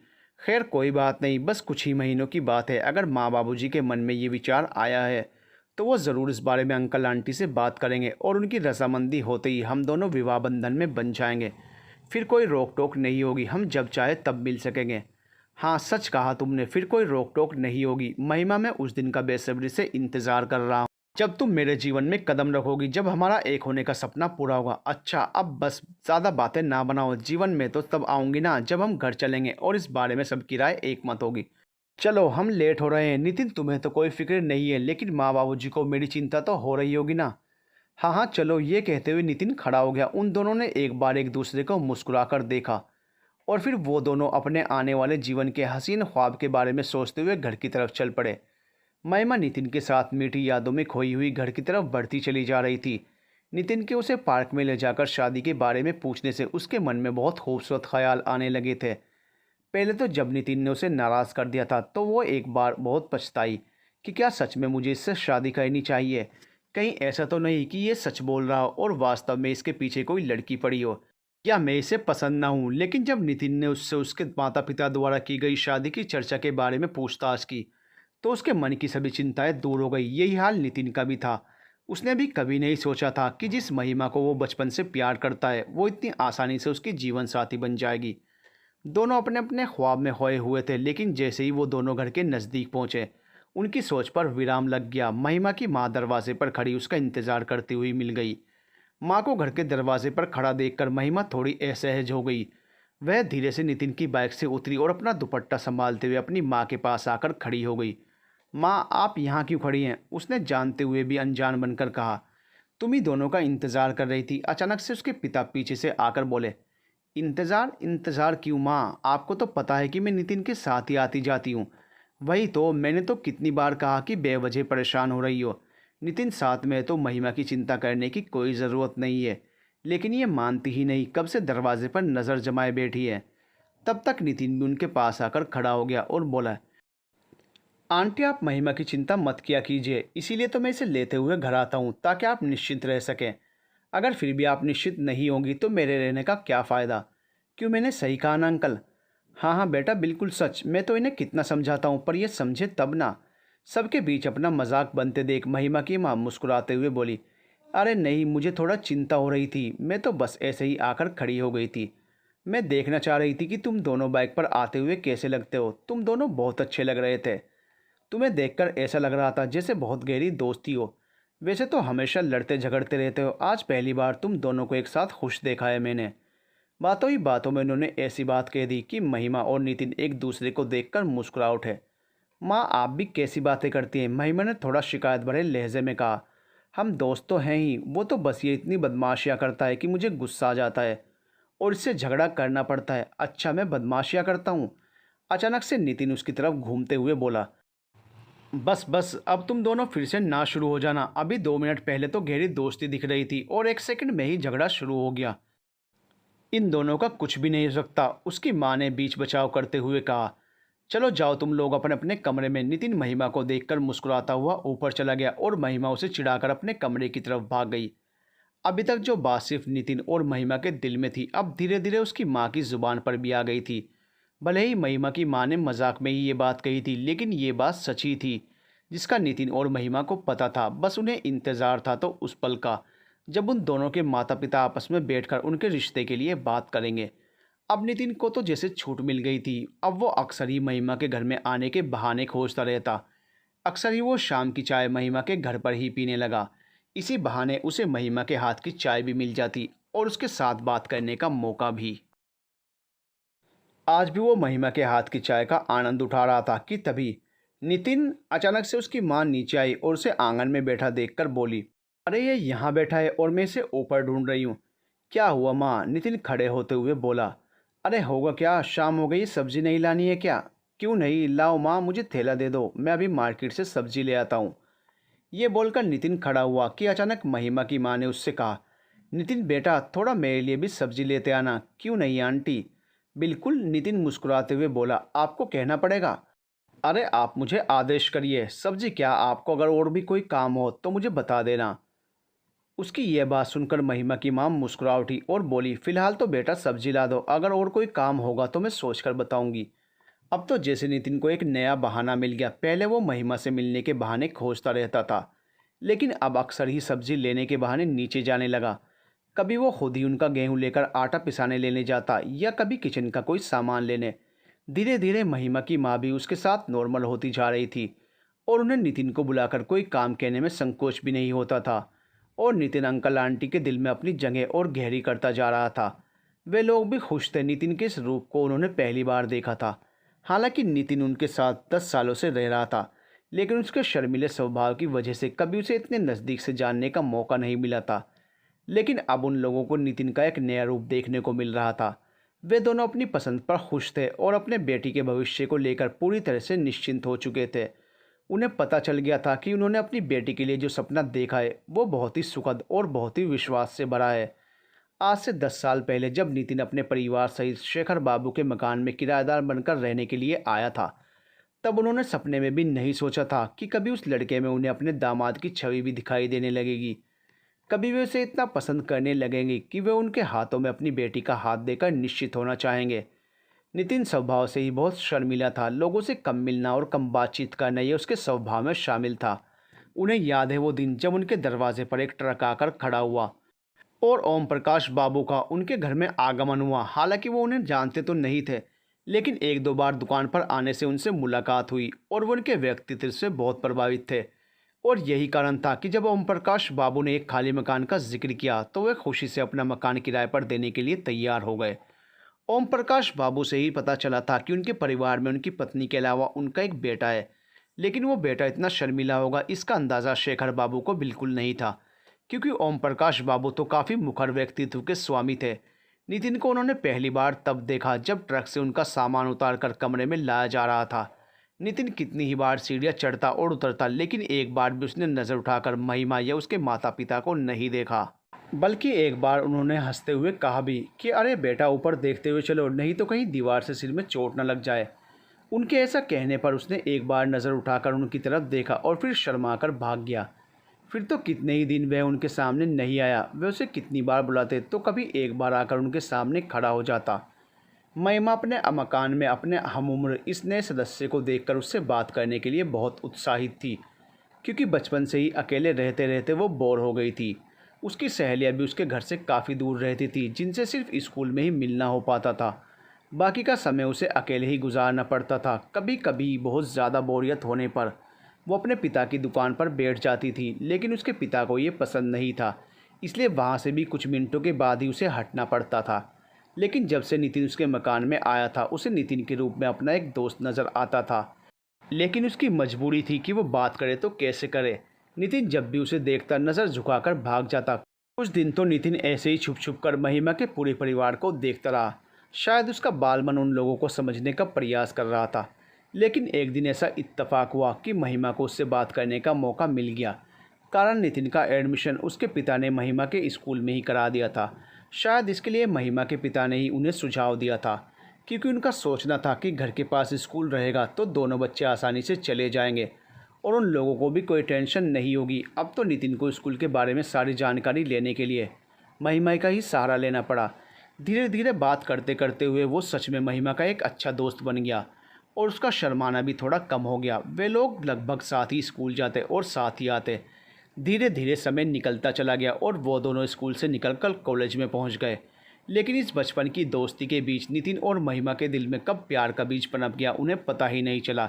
खैर कोई बात नहीं, बस कुछ ही महीनों की बात है। अगर माँ बाबूजी के मन में ये विचार आया है तो वो ज़रूर इस बारे में अंकल आंटी से बात करेंगे और उनकी रजामंदी होते ही हम दोनों विवाह बंधन में बन जाएंगे। फिर कोई रोक टोक नहीं होगी, हम जब चाहे तब मिल सकेंगे। हाँ, सच कहा तुमने, फिर कोई रोक टोक नहीं होगी। महिमा, मैं उस दिन का बेसब्री से इंतज़ार कर रहा हूँ जब तुम मेरे जीवन में कदम रखोगी, जब हमारा एक होने का सपना पूरा होगा। अच्छा, अब बस ज़्यादा बातें ना बनाओ। जीवन में तो तब आऊँगी ना जब हम घर चलेंगे और इस बारे में सबकी राय एक मत होगी। चलो, हम लेट हो रहे हैं। नितिन, तुम्हें तो कोई फिक्र नहीं है, लेकिन माँ बाबूजी को मेरी चिंता तो हो रही होगी ना। हाँ हाँ चलो। ये कहते हुए नितिन खड़ा हो गया। उन दोनों ने एक बार एक दूसरे को मुस्कुराकर देखा और फिर वो दोनों अपने आने वाले जीवन के हसीन ख्वाब के बारे में सोचते हुए घर की तरफ चल पड़े। महिमा नितिन के साथ मीठी यादों में खोई हुई घर की तरफ बढ़ती चली जा रही थी। नितिन के उसे पार्क में ले जाकर शादी के बारे में पूछने से उसके मन में बहुत खूबसूरत ख्याल आने लगे थे। पहले तो जब नितिन ने उसे नाराज़ कर दिया था तो वो एक बार बहुत पछताई कि क्या सच में मुझे इससे शादी करनी चाहिए। कहीं ऐसा तो नहीं कि ये सच बोल रहा हो और वास्तव में इसके पीछे कोई लड़की पड़ी हो, या मैं इसे पसंद ना हूँ। लेकिन जब नितिन ने उससे उसके माता पिता द्वारा की गई शादी की चर्चा के बारे में पूछताछ की तो उसके मन की सभी चिंताएं दूर हो गई। यही हाल नितिन का भी था। उसने भी कभी नहीं सोचा था कि जिस महिमा को वो बचपन से प्यार करता है वो इतनी आसानी से उसकी जीवन साथी बन जाएगी। दोनों अपने अपने ख्वाब में खोए हुए थे, लेकिन जैसे ही वो दोनों घर के नज़दीक पहुंचे उनकी सोच पर विराम लग गया। महिमा की माँ दरवाजे पर खड़ी उसका इंतज़ार करती हुई मिल गई। माँ को घर के दरवाजे पर खड़ा देखकर महिमा थोड़ी असहज हो गई। वह धीरे से नितिन की बाइक से उतरी और अपना दुपट्टा संभालते हुए अपनी माँ के पास आकर खड़ी हो गई। माँ, आप यहाँ क्यों खड़ी हैं? उसने जानते हुए भी अनजान बनकर कहा। तुम ही दोनों का इंतज़ार कर रही थी। अचानक से उसके पिता पीछे से आकर बोले, इंतज़ार? इंतज़ार क्यों माँ? आपको तो पता है कि मैं नितिन के साथ ही आती जाती हूँ। वही तो, मैंने तो कितनी बार कहा कि बेवजह परेशान हो रही हो। नितिन साथ में है तो महिमा की चिंता करने की कोई ज़रूरत नहीं है, लेकिन ये मानती ही नहीं, कब से दरवाजे पर नज़र जमाए बैठी है। तब तक नितिन भी उनके पास आकर खड़ा हो गया और बोला, आंटी, आप महिमा की चिंता मत किया कीजिए, इसीलिए तो मैं इसे लेते हुए घर आता हूँ ताकि आप निश्चिंत रह सकें। अगर फिर भी आप निश्चित नहीं होंगी तो मेरे रहने का क्या फ़ायदा? क्यों, मैंने सही कहा ना अंकल? हाँ हाँ बेटा, बिल्कुल सच। मैं तो इन्हें कितना समझाता हूँ पर ये समझे तब ना। सबके बीच अपना मजाक बनते देख महिमा की माँ मुस्कुराते हुए बोली, अरे नहीं, मुझे थोड़ा चिंता हो रही थी, मैं तो बस ऐसे ही आकर खड़ी हो गई थी। मैं देखना चाह रही थी कि तुम दोनों बाइक पर आते हुए कैसे लगते हो। तुम दोनों बहुत अच्छे लग रहे थे। तुम्हें देखकर ऐसा लग रहा था जैसे बहुत गहरी दोस्ती हो। वैसे तो हमेशा लड़ते झगड़ते रहते हो, आज पहली बार तुम दोनों को एक साथ खुश देखा है मैंने। बातों ही बातों में उन्होंने ऐसी बात कह दी कि महिमा और नितिन एक दूसरे को देखकर मुस्कुरा उठे। माँ, आप भी कैसी बातें करती हैं? महिमा ने थोड़ा शिकायत भरे लहजे में कहा। हम दोस्त तो हैं ही, वो तो बस ये इतनी बदमाशियाँ करता है कि मुझे गुस्सा आ जाता है और इससे झगड़ा करना पड़ता है। अच्छा, मैं बदमाशियाँ करता हूँ? अचानक से नितिन उसकी तरफ घूमते हुए बोला। बस बस, अब तुम दोनों फिर से ना शुरू हो जाना। अभी 2 मिनट पहले तो गहरी दोस्ती दिख रही थी और 1 सेकंड में ही झगड़ा शुरू हो गया। इन दोनों का कुछ भी नहीं हो सकता, उसकी माँ ने बीच बचाव करते हुए कहा। चलो जाओ तुम लोग अपने अपने कमरे में। नितिन महिमा को देखकर मुस्कुराता हुआ ऊपर चला गया और महिमा उसे चिढ़ाकर अपने कमरे की तरफ भाग गई। अभी तक जो बात सिर्फ नितिन और महिमा के दिल में थी, अब धीरे धीरे उसकी माँ की जुबान पर भी आ गई थी। भले ही महिमा की माँ ने मजाक में ही ये बात कही थी, लेकिन ये बात सच्ची थी, जिसका नितिन और महिमा को पता था। बस उन्हें इंतज़ार था तो उस पल का, जब उन दोनों के माता पिता आपस में बैठकर उनके रिश्ते के लिए बात करेंगे। अब नितिन को तो जैसे छूट मिल गई थी। अब वो अक्सर ही महिमा के घर में आने के बहाने खोजता रहता। अक्सर ही वो शाम की चाय महिमा के घर पर ही पीने लगा। इसी बहाने उसे महिमा के हाथ की चाय भी मिल जाती और उसके साथ बात करने का मौका भी। आज भी वो महिमा के हाथ की चाय का आनंद उठा रहा था कि तभी नितिन अचानक से उसकी माँ नीचे आई और उसे आंगन में बैठा देखकर बोली, अरे ये यहाँ बैठा है और मैं इसे ऊपर ढूंढ रही हूँ। क्या हुआ माँ? नितिन खड़े होते हुए बोला। अरे होगा क्या, शाम हो गई, सब्जी नहीं लानी है क्या? क्यों नहीं, लाओ माँ, मुझे थैला दे दो, मैं अभी मार्केट से सब्जी ले आता हूँ। ये बोलकर नितिन खड़ा हुआ कि अचानक महिमा की माँ ने उससे कहा, नितिन बेटा, थोड़ा मेरे लिए भी सब्जी लेते आना। क्यों नहीं आंटी? बिल्कुल, नितिन मुस्कुराते हुए बोला, आपको कहना पड़ेगा। अरे आप मुझे आदेश करिए, सब्जी क्या, आपको अगर और भी कोई काम हो तो मुझे बता देना। उसकी यह बात सुनकर महिमा की माँ मुस्कुरा उठी और बोली, फिलहाल तो बेटा सब्जी ला दो, अगर और कोई काम होगा तो मैं सोचकर बताऊंगी। अब तो जैसे नितिन को एक नया बहाना मिल गया। पहले वो महिमा से मिलने के बहाने खोजता रहता था, लेकिन अब अक्सर ही सब्जी लेने के बहाने नीचे जाने लगा। कभी वो खुद ही उनका गेहूं लेकर आटा पिसाने लेने जाता या कभी किचन का कोई सामान लेने। धीरे धीरे महिमा की माँ भी उसके साथ नॉर्मल होती जा रही थी और उन्हें नितिन को बुलाकर कोई काम कहने में संकोच भी नहीं होता था। और नितिन अंकल आंटी के दिल में अपनी जगह और गहरी करता जा रहा था। वे लोग भी खुश थे। नितिन के इस रूप को उन्होंने पहली बार देखा था। हालांकि नितिन उनके साथ 10 सालों से रह रहा था, लेकिन उसके शर्मीले स्वभाव की वजह से कभी उसे इतने नज़दीक से जानने का मौका नहीं मिला था। लेकिन अब उन लोगों को नितिन का एक नया रूप देखने को मिल रहा था। वे दोनों अपनी पसंद पर खुश थे और अपने बेटी के भविष्य को लेकर पूरी तरह से निश्चिंत हो चुके थे। उन्हें पता चल गया था कि उन्होंने अपनी बेटी के लिए जो सपना देखा है वो बहुत ही सुखद और बहुत ही विश्वास से भरा है। आज से 10 साल पहले जब नितिन अपने परिवार सहित शेखर बाबू के मकान में किराएदार बनकर रहने के लिए आया था, तब उन्होंने सपने में भी नहीं सोचा था कि कभी उस लड़के में उन्हें अपने दामाद की छवि भी दिखाई देने लगेगी। कभी वे उसे इतना पसंद करने लगेंगे कि वे उनके हाथों में अपनी बेटी का हाथ देकर निश्चित होना चाहेंगे। नितिन स्वभाव से ही बहुत शर्मीला था। लोगों से कम मिलना और कम बातचीत करना ये उसके स्वभाव में शामिल था। उन्हें याद है वो दिन जब उनके दरवाजे पर एक ट्रक आकर खड़ा हुआ और ओम प्रकाश बाबू का उनके घर में आगमन हुआ। हालांकि वो उन्हें जानते तो नहीं थे, लेकिन एक दो बार दुकान पर आने से उनसे मुलाकात हुई और वो उनके व्यक्तित्व से बहुत प्रभावित थे। और यही कारण था कि जब ओम प्रकाश बाबू ने एक खाली मकान का जिक्र किया तो वे खुशी से अपना मकान किराए पर देने के लिए तैयार हो गए। ओम प्रकाश बाबू से ही पता चला था कि उनके परिवार में उनकी पत्नी के अलावा उनका एक बेटा है, लेकिन वो बेटा इतना शर्मीला होगा इसका अंदाज़ा शेखर बाबू को बिल्कुल नहीं था, क्योंकि ओम प्रकाश बाबू तो काफ़ी मुखर व्यक्तित्व के स्वामी थे। नितिन को उन्होंने पहली बार तब देखा जब ट्रक से उनका सामान उतार कर कमरे में लाया जा रहा था। नितिन कितनी ही बार सीढ़ियाँ चढ़ता और उतरता, लेकिन एक बार भी उसने नज़र उठाकर महिमा या उसके माता पिता को नहीं देखा। बल्कि एक बार उन्होंने हंसते हुए कहा भी कि अरे बेटा, ऊपर देखते हुए चलो, नहीं तो कहीं दीवार से सिर में चोट न लग जाए। उनके ऐसा कहने पर उसने एक बार नज़र उठाकर उनकी तरफ देखा और फिर शर्मा कर भाग गया। फिर तो कितने ही दिन वह उनके सामने नहीं आया। वे उसे कितनी बार बुलाते तो कभी एक बार आकर उनके सामने खड़ा हो जाता। महिमा अपने मकान में अपने हमउम्र इस नए सदस्य को देखकर उससे बात करने के लिए बहुत उत्साहित थी, क्योंकि बचपन से ही अकेले रहते रहते वो बोर हो गई थी। उसकी सहेलियाँ भी उसके घर से काफ़ी दूर रहती थी, जिनसे सिर्फ स्कूल में ही मिलना हो पाता था। बाकी का समय उसे अकेले ही गुजारना पड़ता था। कभी कभी बहुत ज़्यादा बोरियत होने पर वो अपने पिता की दुकान पर बैठ जाती थी, लेकिन उसके पिता को ये पसंद नहीं था, इसलिए वहाँ से भी कुछ मिनटों के बाद ही उसे हटना पड़ता था। लेकिन जब से नितिन उसके मकान में आया था, उसे नितिन के रूप में अपना एक दोस्त नज़र आता था। लेकिन उसकी मजबूरी थी कि वो बात करे तो कैसे करे। नितिन जब भी उसे देखता नज़र झुकाकर भाग जाता। कुछ दिन तो नितिन ऐसे ही छुप छुप कर महिमा के पूरे परिवार को देखता रहा। शायद उसका बाल मन उन लोगों को समझने का प्रयास कर रहा था। लेकिन एक दिन ऐसा इत्तेफाक हुआ कि महिमा को उससे बात करने का मौका मिल गया। कारण नितिन का एडमिशन उसके पिता ने महिमा के स्कूल में ही करा दिया था। शायद इसके लिए महिमा के पिता ने ही उन्हें सुझाव दिया था, क्योंकि उनका सोचना था कि घर के पास स्कूल रहेगा तो दोनों बच्चे आसानी से चले जाएंगे और उन लोगों को भी कोई टेंशन नहीं होगी। अब तो नितिन को स्कूल के बारे में सारी जानकारी लेने के लिए महिमा का ही सहारा लेना पड़ा। धीरे धीरे बात करते करते हुए वो सच में महिमा का एक अच्छा दोस्त बन गया और उसका शर्माना भी थोड़ा कम हो गया। वे लोग लगभग साथ ही स्कूल जाते और साथ ही आते। धीरे धीरे समय निकलता चला गया और वो दोनों स्कूल से निकलकर कॉलेज में पहुंच गए। लेकिन इस बचपन की दोस्ती के बीच नितिन और महिमा के दिल में कब प्यार का बीज पनप गया उन्हें पता ही नहीं चला।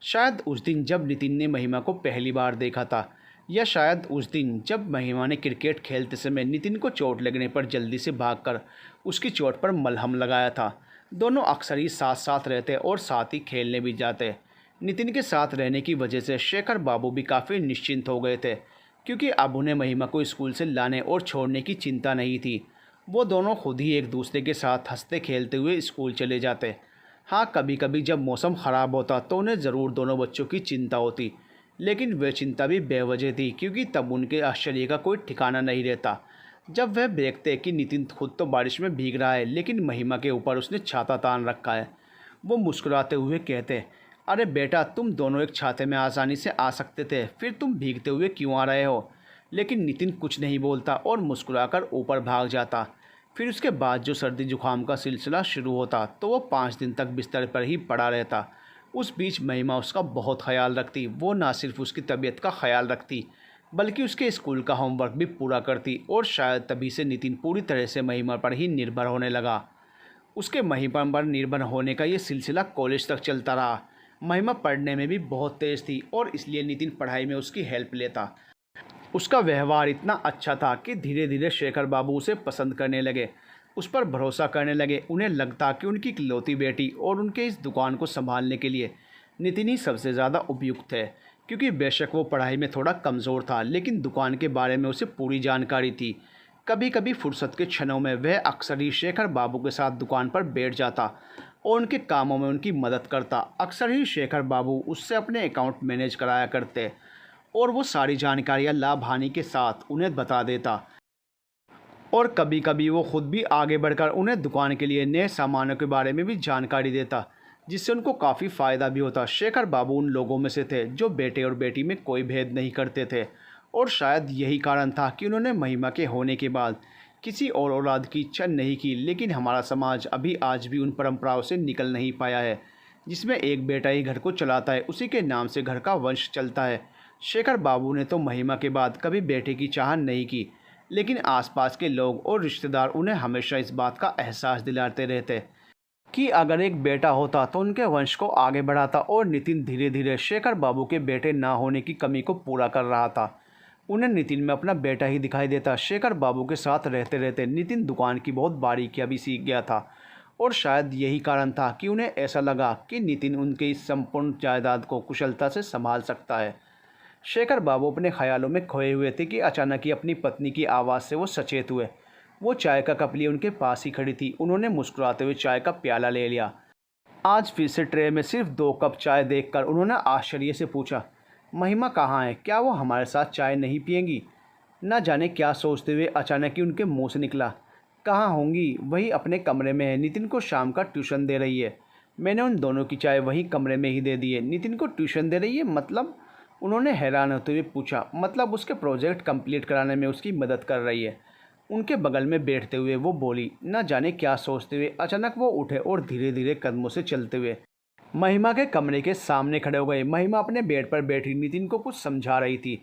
शायद उस दिन जब नितिन ने महिमा को पहली बार देखा था, या शायद उस दिन जब महिमा ने क्रिकेट खेलते समय नितिन को चोट लगने पर जल्दी से भागकर उसकी चोट पर मलहम लगाया था। दोनों अक्सर ही साथ साथ रहते और साथ ही खेलने भी जाते। नितिन के साथ रहने की वजह से शेखर बाबू भी काफ़ी निश्चिंत हो गए थे, क्योंकि अब उन्हें महिमा को स्कूल से लाने और छोड़ने की चिंता नहीं थी। वो दोनों खुद ही एक दूसरे के साथ हंसते खेलते हुए स्कूल चले जाते। हाँ, कभी कभी जब मौसम ख़राब होता तो उन्हें ज़रूर दोनों बच्चों की चिंता होती, लेकिन वह चिंता भी बेवजह थी, क्योंकि तब उनके आश्चर्य का कोई ठिकाना नहीं रहता जब वह देखते कि नितिन खुद तो बारिश में भीग रहा है, लेकिन महिमा के ऊपर उसने छाता तान रखा है। वो मुस्कुराते हुए कहते, अरे बेटा, तुम दोनों एक छाते में आसानी से आ सकते थे, फिर तुम भीगते हुए क्यों आ रहे हो। लेकिन नितिन कुछ नहीं बोलता और मुस्कुराकर ऊपर भाग जाता। फिर उसके बाद जो सर्दी जुकाम का सिलसिला शुरू होता तो वो 5 दिन तक बिस्तर पर ही पड़ा रहता। उस बीच महिमा उसका बहुत ख्याल रखती। वो ना सिर्फ उसकी तबीयत का ख्याल रखती, बल्कि उसके स्कूल का होमवर्क भी पूरा करती। और शायद तभी से नितिन पूरी तरह से महिमा पर ही निर्भर होने लगा। उसके महिमा पर निर्भर होने का ये सिलसिला कॉलेज तक चलता रहा। महिमा पढ़ने में भी बहुत तेज़ थी और इसलिए नितिन पढ़ाई में उसकी हेल्प लेता। उसका व्यवहार इतना अच्छा था कि धीरे धीरे शेखर बाबू उसे पसंद करने लगे, उस पर भरोसा करने लगे। उन्हें लगता कि उनकी इकलौती बेटी और उनके इस दुकान को संभालने के लिए नितिन ही सबसे ज़्यादा उपयुक्त है, क्योंकि बेशक वो पढ़ाई में थोड़ा कमज़ोर था, लेकिन दुकान के बारे में उसे पूरी जानकारी थी। कभी कभी फुर्सत के क्षणों में वह अक्सर ही शेखर बाबू के साथ दुकान पर बैठ जाता और उनके कामों में उनकी मदद करता। अक्सर ही शेखर बाबू उससे अपने अकाउंट मैनेज कराया करते और वो सारी जानकारियाँ लाभ हानि के साथ उन्हें बता देता। और कभी कभी वो खुद भी आगे बढ़कर उन्हें दुकान के लिए नए सामानों के बारे में भी जानकारी देता, जिससे उनको काफ़ी फ़ायदा भी होता। शेखर बाबू उन लोगों में से थे जो बेटे और बेटी में कोई भेद नहीं करते थे, और शायद यही कारण था कि उन्होंने महिमा के होने के बाद किसी और औलाद की इच्छा नहीं की। लेकिन हमारा समाज अभी आज भी उन परंपराओं से निकल नहीं पाया है, जिसमें एक बेटा ही घर को चलाता है, उसी के नाम से घर का वंश चलता है। शेखर बाबू ने तो महिमा के बाद कभी बेटे की चाह नहीं की, लेकिन आसपास के लोग और रिश्तेदार उन्हें हमेशा इस बात का एहसास दिलाते रहते कि अगर एक बेटा होता तो उनके वंश को आगे बढ़ाता। और नितिन धीरे धीरे शेखर बाबू के बेटे ना होने की कमी को पूरा कर रहा था। उन्हें नितिन में अपना बेटा ही दिखाई देता। शेखर बाबू के साथ रहते रहते नितिन दुकान की बहुत बारीकियां भी सीख गया था, और शायद यही कारण था कि उन्हें ऐसा लगा कि नितिन उनके इस संपूर्ण जायदाद को कुशलता से संभाल सकता है। शेखर बाबू अपने ख्यालों में खोए हुए थे कि अचानक ही अपनी पत्नी की आवाज़ से वो सचेत हुए। वो चाय का कप लिए उनके पास ही खड़ी थी। उन्होंने मुस्कुराते हुए चाय का प्याला ले लिया। आज फिर से ट्रे में सिर्फ 2 कप चाय देखकर उन्होंने आश्चर्य से पूछा, महिमा कहाँ है? क्या वो हमारे साथ चाय नहीं पिएंगी? न जाने क्या सोचते हुए अचानक ही उनके मुंह से निकला, कहाँ होंगी? वही अपने कमरे में है, नितिन को शाम का ट्यूशन दे रही है। मैंने उन दोनों की चाय वहीं कमरे में ही दे दी है। नितिन को ट्यूशन दे रही है मतलब? उन्होंने हैरान होते हुए पूछा। मतलब उसके प्रोजेक्ट कंप्लीट कराने में उसकी मदद कर रही है। उनके बगल में बैठते हुए वो बोली। न जाने क्या सोचते हुए अचानक वो उठे और धीरे धीरे कदमों से चलते हुए महिमा के कमरे के सामने खड़े हो गए। महिमा अपने बेड पर बैठी नितिन को कुछ समझा रही थी।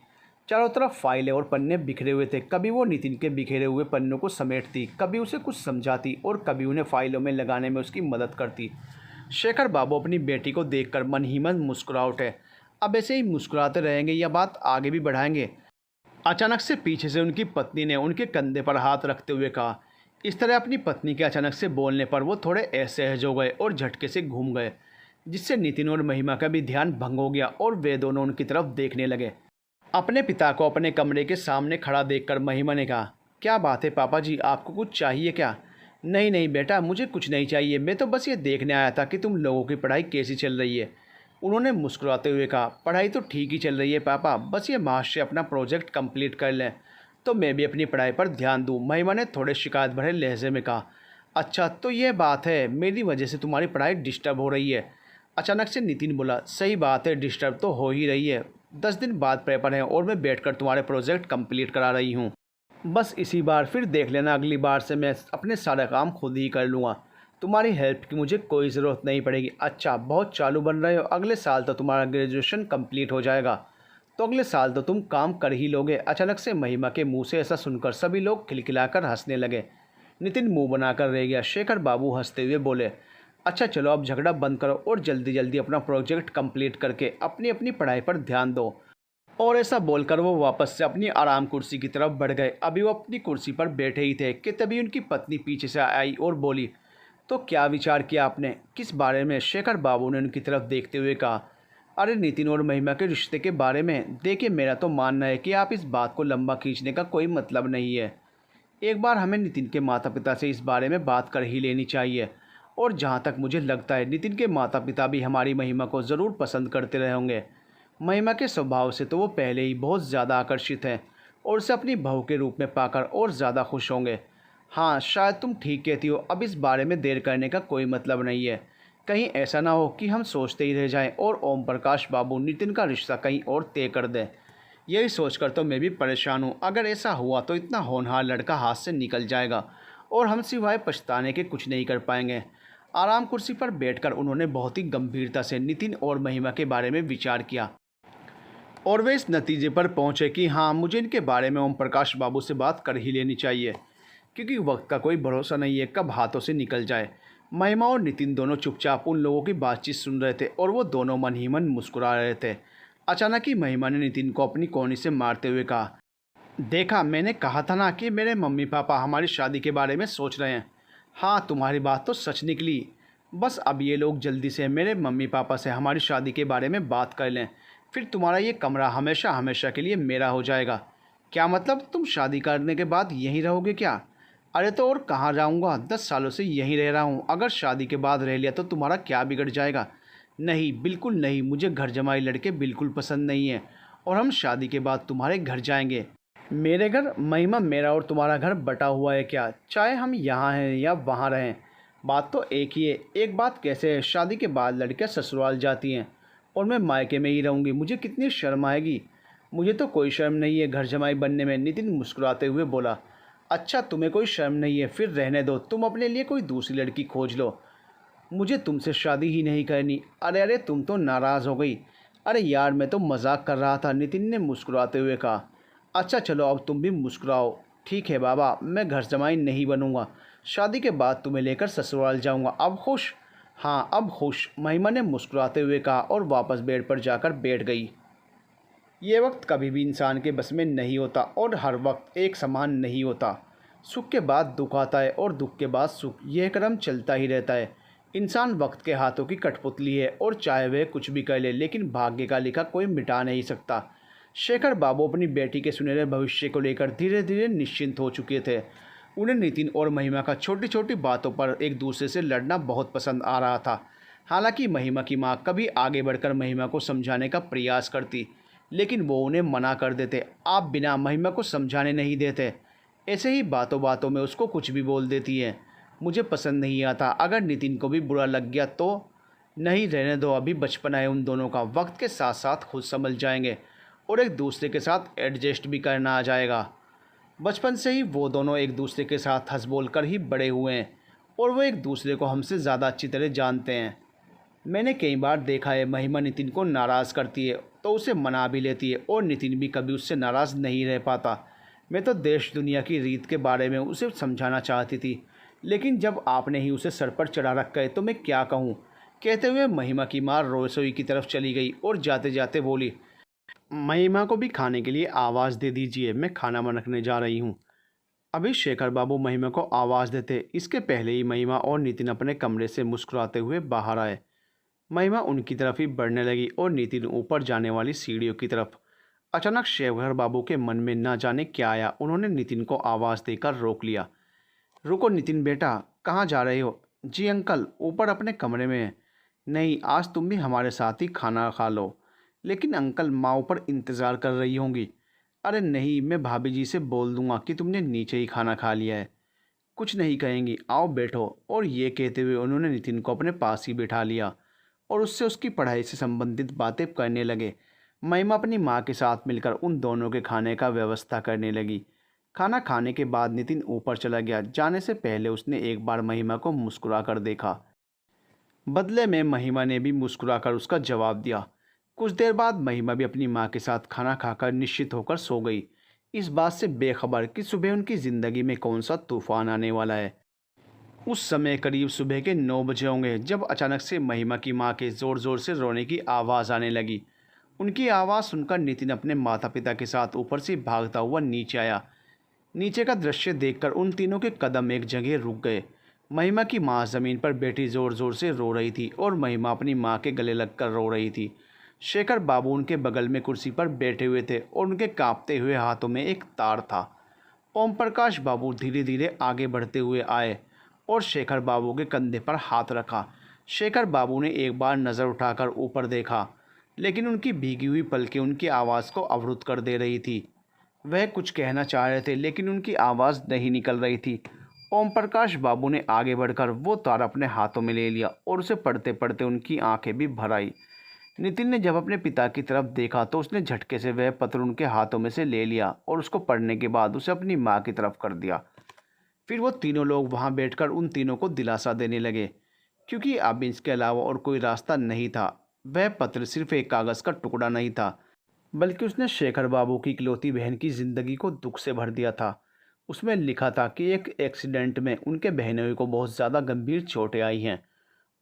चारों तरफ फाइलें और पन्ने बिखरे हुए थे। कभी वो नितिन के बिखरे हुए पन्नों को समेटती, कभी उसे कुछ समझाती और कभी उन्हें फाइलों में लगाने में उसकी मदद करती। शेखर बाबू अपनी बेटी को देखकर मन ही मन मुस्कुरा उठे। अब ऐसे ही मुस्कुराते रहेंगे या बात आगे भी बढ़ाएंगे? अचानक से पीछे से उनकी पत्नी ने उनके कंधे पर हाथ रखते हुए कहा। इस तरह अपनी पत्नी के अचानक से बोलने पर वो थोड़े असहज हो गए और झटके से घूम गए, जिससे नितिन और महिमा का भी ध्यान भंग हो गया और वे दोनों उनकी तरफ देखने लगे। अपने पिता को अपने कमरे के सामने खड़ा देखकर महिमा ने कहा, क्या बात है पापा जी, आपको कुछ चाहिए क्या? नहीं नहीं बेटा, मुझे कुछ नहीं चाहिए, मैं तो बस ये देखने आया था कि तुम लोगों की पढ़ाई कैसी चल रही है। उन्होंने मुस्कुराते हुए कहा, पढ़ाई तो ठीक ही चल रही है पापा, बस ये महाशय अपना प्रोजेक्ट कंप्लीट कर लें तो मैं भी अपनी पढ़ाई पर ध्यान दूँ। महिमा ने थोड़े शिकायत भरे लहजे में कहा। अच्छा तो ये बात है, मेरी वजह से तुम्हारी पढ़ाई डिस्टर्ब हो रही है? अचानक से नितिन बोला। सही बात है, डिस्टर्ब तो हो ही रही है। 10 दिन बाद पेपर है और मैं बैठकर तुम्हारे प्रोजेक्ट कंप्लीट करा रही हूँ। बस इसी बार, फिर देख लेना अगली बार से मैं अपने सारा काम खुद ही कर लूँगा। तुम्हारी हेल्प की मुझे कोई ज़रूरत नहीं पड़ेगी। अच्छा बहुत चालू बन रहे हो, अगले साल तो तुम्हारा ग्रेजुएशन कंप्लीट हो जाएगा, तो अगले साल तो तुम काम कर ही लोगे। अचानक से महिमा के मुंह से ऐसा सुनकर सभी लोग खिलखिलाकर हंसने लगे। नितिन मुंह बनाकर रह गया। शेखर बाबू हंसते हुए बोले, अच्छा चलो अब झगड़ा बंद करो और जल्दी जल्दी अपना प्रोजेक्ट कंप्लीट करके अपनी अपनी पढ़ाई पर ध्यान दो। और ऐसा बोलकर वो वापस से अपनी आराम कुर्सी की तरफ बढ़ गए। अभी वो अपनी कुर्सी पर बैठे ही थे कि तभी उनकी पत्नी पीछे से आई और बोली, तो क्या विचार किया आपने? किस बारे में? शेखर बाबू ने उनकी तरफ देखते हुए कहा, अरे नितिन और महिमा के रिश्ते के बारे में। देखिए मेरा तो मानना है कि आप इस बात को लंबा खींचने का कोई मतलब नहीं है। एक बार हमें नितिन के माता पिता से इस बारे में बात कर ही लेनी चाहिए। और जहाँ तक मुझे लगता है नितिन के माता पिता भी हमारी महिमा को ज़रूर पसंद करते रहे होंगे। महिमा के स्वभाव से तो वो पहले ही बहुत ज़्यादा आकर्षित हैं और उसे अपनी बहू के रूप में पाकर और ज़्यादा खुश होंगे। हाँ शायद तुम ठीक कहती हो, अब इस बारे में देर करने का कोई मतलब नहीं है। कहीं ऐसा ना हो कि हम सोचते ही रह जाएं और ओम प्रकाश बाबू नितिन का रिश्ता कहीं और तय कर दें। यही सोचकर तो मैं भी परेशान हूँ। अगर ऐसा हुआ तो इतना होनहार लड़का हाथ से निकल जाएगा और हम सिवाय पछताने के कुछ नहीं कर पाएंगे। आराम कुर्सी पर बैठकर उन्होंने बहुत ही गंभीरता से नितिन और महिमा के बारे में विचार किया और वे इस नतीजे पर पहुंचे कि हाँ मुझे इनके बारे में ओम प्रकाश बाबू से बात कर ही लेनी चाहिए, क्योंकि वक्त का कोई भरोसा नहीं है कब हाथों से निकल जाए। महिमा और नितिन दोनों चुपचाप उन लोगों की बातचीत सुन रहे थे और वो दोनों मन ही मन मुस्कुरा रहे थे। अचानक ही महिमा ने नितिन को अपनी कोहनी से मारते हुए कहा, देखा मैंने कहा था ना कि मेरे मम्मी पापा हमारी शादी के बारे में सोच रहे हैं। हाँ तुम्हारी बात तो सच निकली। बस अब ये लोग जल्दी से मेरे मम्मी पापा से हमारी शादी के बारे में बात कर लें, फिर तुम्हारा ये कमरा हमेशा हमेशा के लिए मेरा हो जाएगा। क्या मतलब, तुम शादी करने के बाद यहीं रहोगे क्या? अरे तो और कहाँ जाऊँगा, 10 सालों से यहीं रह रहा हूँ। अगर शादी के बाद रह लिया तो तुम्हारा क्या बिगड़ जाएगा? नहीं बिल्कुल नहीं, मुझे घर जमाई लड़के बिल्कुल पसंद नहीं है और हम शादी के बाद तुम्हारे घर जाएंगे। मेरे घर? महिमा मेरा और तुम्हारा घर बटा हुआ है क्या? चाहे हम यहाँ हैं या वहाँ रहें, बात तो एक ही है। एक बात कैसे है, शादी के बाद लड़कियाँ ससुराल जाती हैं और मैं मायके में ही रहूँगी, मुझे कितनी शर्म आएगी। मुझे तो कोई शर्म नहीं है घर जमाई बनने में, नितिन मुस्कुराते हुए बोला। अच्छा तुम्हें कोई शर्म नहीं है, फिर रहने दो, तुम अपने लिए कोई दूसरी लड़की खोज लो, मुझे तुमसे शादी ही नहीं करनी। अरे अरे तुम तो नाराज़ हो गई। अरे यार मैं तो मजाक कर रहा था, नितिन ने मुस्कुराते हुए कहा। अच्छा चलो अब तुम भी मुस्कुराओ। ठीक है बाबा, मैं घर जमाई नहीं बनूंगा, शादी के बाद तुम्हें लेकर ससुराल जाऊंगा। अब खुश? हाँ अब खुश, महिमा ने मुस्कुराते हुए कहा और वापस बेड पर जाकर बैठ गई। ये वक्त कभी भी इंसान के बस में नहीं होता और हर वक्त एक समान नहीं होता। सुख के बाद दुख आता है और दुख के बाद सुख, यह क्रम चलता ही रहता है। इंसान वक्त के हाथों की कठपुतली है और चाहे वह कुछ भी कर ले, लेकिन भाग्य का लिखा कोई मिटा नहीं सकता। शेखर बाबू अपनी बेटी के सुनहरे भविष्य को लेकर धीरे धीरे निश्चिंत हो चुके थे। उन्हें नितिन और महिमा का छोटी छोटी बातों पर एक दूसरे से लड़ना बहुत पसंद आ रहा था। हालांकि महिमा की माँ कभी आगे बढ़कर महिमा को समझाने का प्रयास करती, लेकिन वो उन्हें मना कर देते। आप बिना महिमा को समझाने नहीं देते, ऐसे ही बातों बातों में उसको कुछ भी बोल देती है। मुझे पसंद नहीं आता, अगर नितिन को भी बुरा लग गया तो? नहीं रहने दो, अभी बचपना है उन दोनों का, वक्त के साथ साथ खुद समझ जाएंगे और एक दूसरे के साथ एडजस्ट भी करना आ जाएगा। बचपन से ही वो दोनों एक दूसरे के साथ हंस बोल कर ही बड़े हुए हैं और वो एक दूसरे को हमसे ज़्यादा अच्छी तरह जानते हैं। मैंने कई बार देखा है महिमा नितिन को नाराज़ करती है तो उसे मना भी लेती है और नितिन भी कभी उससे नाराज़ नहीं रह पाता। मैं तो देश दुनिया की रीत के बारे में उसे समझाना चाहती थी, लेकिन जब आपने ही उसे सर पर चढ़ा रखा है तो मैं क्या कहूँ। कहते हुए महिमा की माँ रसोई की तरफ चली गई और जाते जाते बोली, महिमा को भी खाने के लिए आवाज़ दे दीजिए, मैं खाना रखने जा रही हूँ। अभी शेखर बाबू महिमा को आवाज़ देते इसके पहले ही महिमा और नितिन अपने कमरे से मुस्कुराते हुए बाहर आए। महिमा उनकी तरफ ही बढ़ने लगी और नितिन ऊपर जाने वाली सीढ़ियों की तरफ। अचानक शेखर बाबू के मन में न जाने क्या आया, उन्होंने नितिन को आवाज़ देकर रोक लिया। रुको नितिन बेटा, कहाँ जा रहे हो? जी अंकल, ऊपर अपने कमरे में है। नहीं, आज तुम भी हमारे साथ ही खाना खा लो। लेकिन अंकल, माँ ऊपर इंतज़ार कर रही होंगी। अरे नहीं, मैं भाभी जी से बोल दूंगा कि तुमने नीचे ही खाना खा लिया है। कुछ नहीं कहेंगी, आओ बैठो। और ये कहते हुए उन्होंने नितिन को अपने पास ही बिठा लिया और उससे उसकी पढ़ाई से संबंधित बातें करने लगे। महिमा अपनी माँ के साथ मिलकर उन दोनों के खाने का व्यवस्था करने लगी। खाना खाने के बाद नितिन ऊपर चला गया। जाने से पहले उसने एक बार महिमा को मुस्कुरा कर देखा। बदले में महिमा ने भी मुस्कुराकर उसका जवाब दिया। कुछ देर बाद महिमा भी अपनी माँ के साथ खाना खाकर निश्चित होकर सो गई, इस बात से बेखबर कि सुबह उनकी ज़िंदगी में कौन सा तूफान आने वाला है। उस समय करीब सुबह के 9 बजे होंगे जब अचानक से महिमा की माँ के ज़ोर ज़ोर से रोने की आवाज़ आने लगी। उनकी आवाज़ सुनकर नितिन अपने माता पिता के साथ ऊपर से भागता हुआ नीचे आया। नीचे का दृश्य देखकर उन तीनों के कदम एक जगह रुक गए। महिमा की माँ ज़मीन पर बैठी ज़ोर ज़ोर से रो रही थी और महिमा अपनी माँ के गले लगकर रो रही थी। शेखर बाबू उनके बगल में कुर्सी पर बैठे हुए थे और उनके कांपते हुए हाथों में एक तार था। ओम प्रकाश बाबू धीरे धीरे आगे बढ़ते हुए आए और शेखर बाबू के कंधे पर हाथ रखा। शेखर बाबू ने एक बार नज़र उठाकर ऊपर देखा, लेकिन उनकी भीगी हुई पलकें उनकी आवाज़ को अवरुद्ध कर दे रही थी। वह कुछ कहना चाह रहे थे लेकिन उनकी आवाज़ नहीं निकल रही थी। ओम प्रकाश बाबू ने आगे बढ़कर वो तार अपने हाथों में ले लिया और उसे पढ़ते पढ़ते उनकी आंखें भी भर आई। नितिन ने जब अपने पिता की तरफ देखा तो उसने झटके से वह पत्र उनके हाथों में से ले लिया और उसको पढ़ने के बाद उसे अपनी माँ की तरफ कर दिया। फिर वो तीनों लोग वहाँ बैठकर उन तीनों को दिलासा देने लगे, क्योंकि अब इसके अलावा और कोई रास्ता नहीं था। वह पत्र सिर्फ एक कागज़ का टुकड़ा नहीं था, बल्कि उसने शेखर बाबू की इकलौती बहन की ज़िंदगी को दुख से भर दिया था। उसमें लिखा था कि एक एक्सीडेंट में उनके बहनोई को बहुत ज़्यादा गंभीर चोटें आई हैं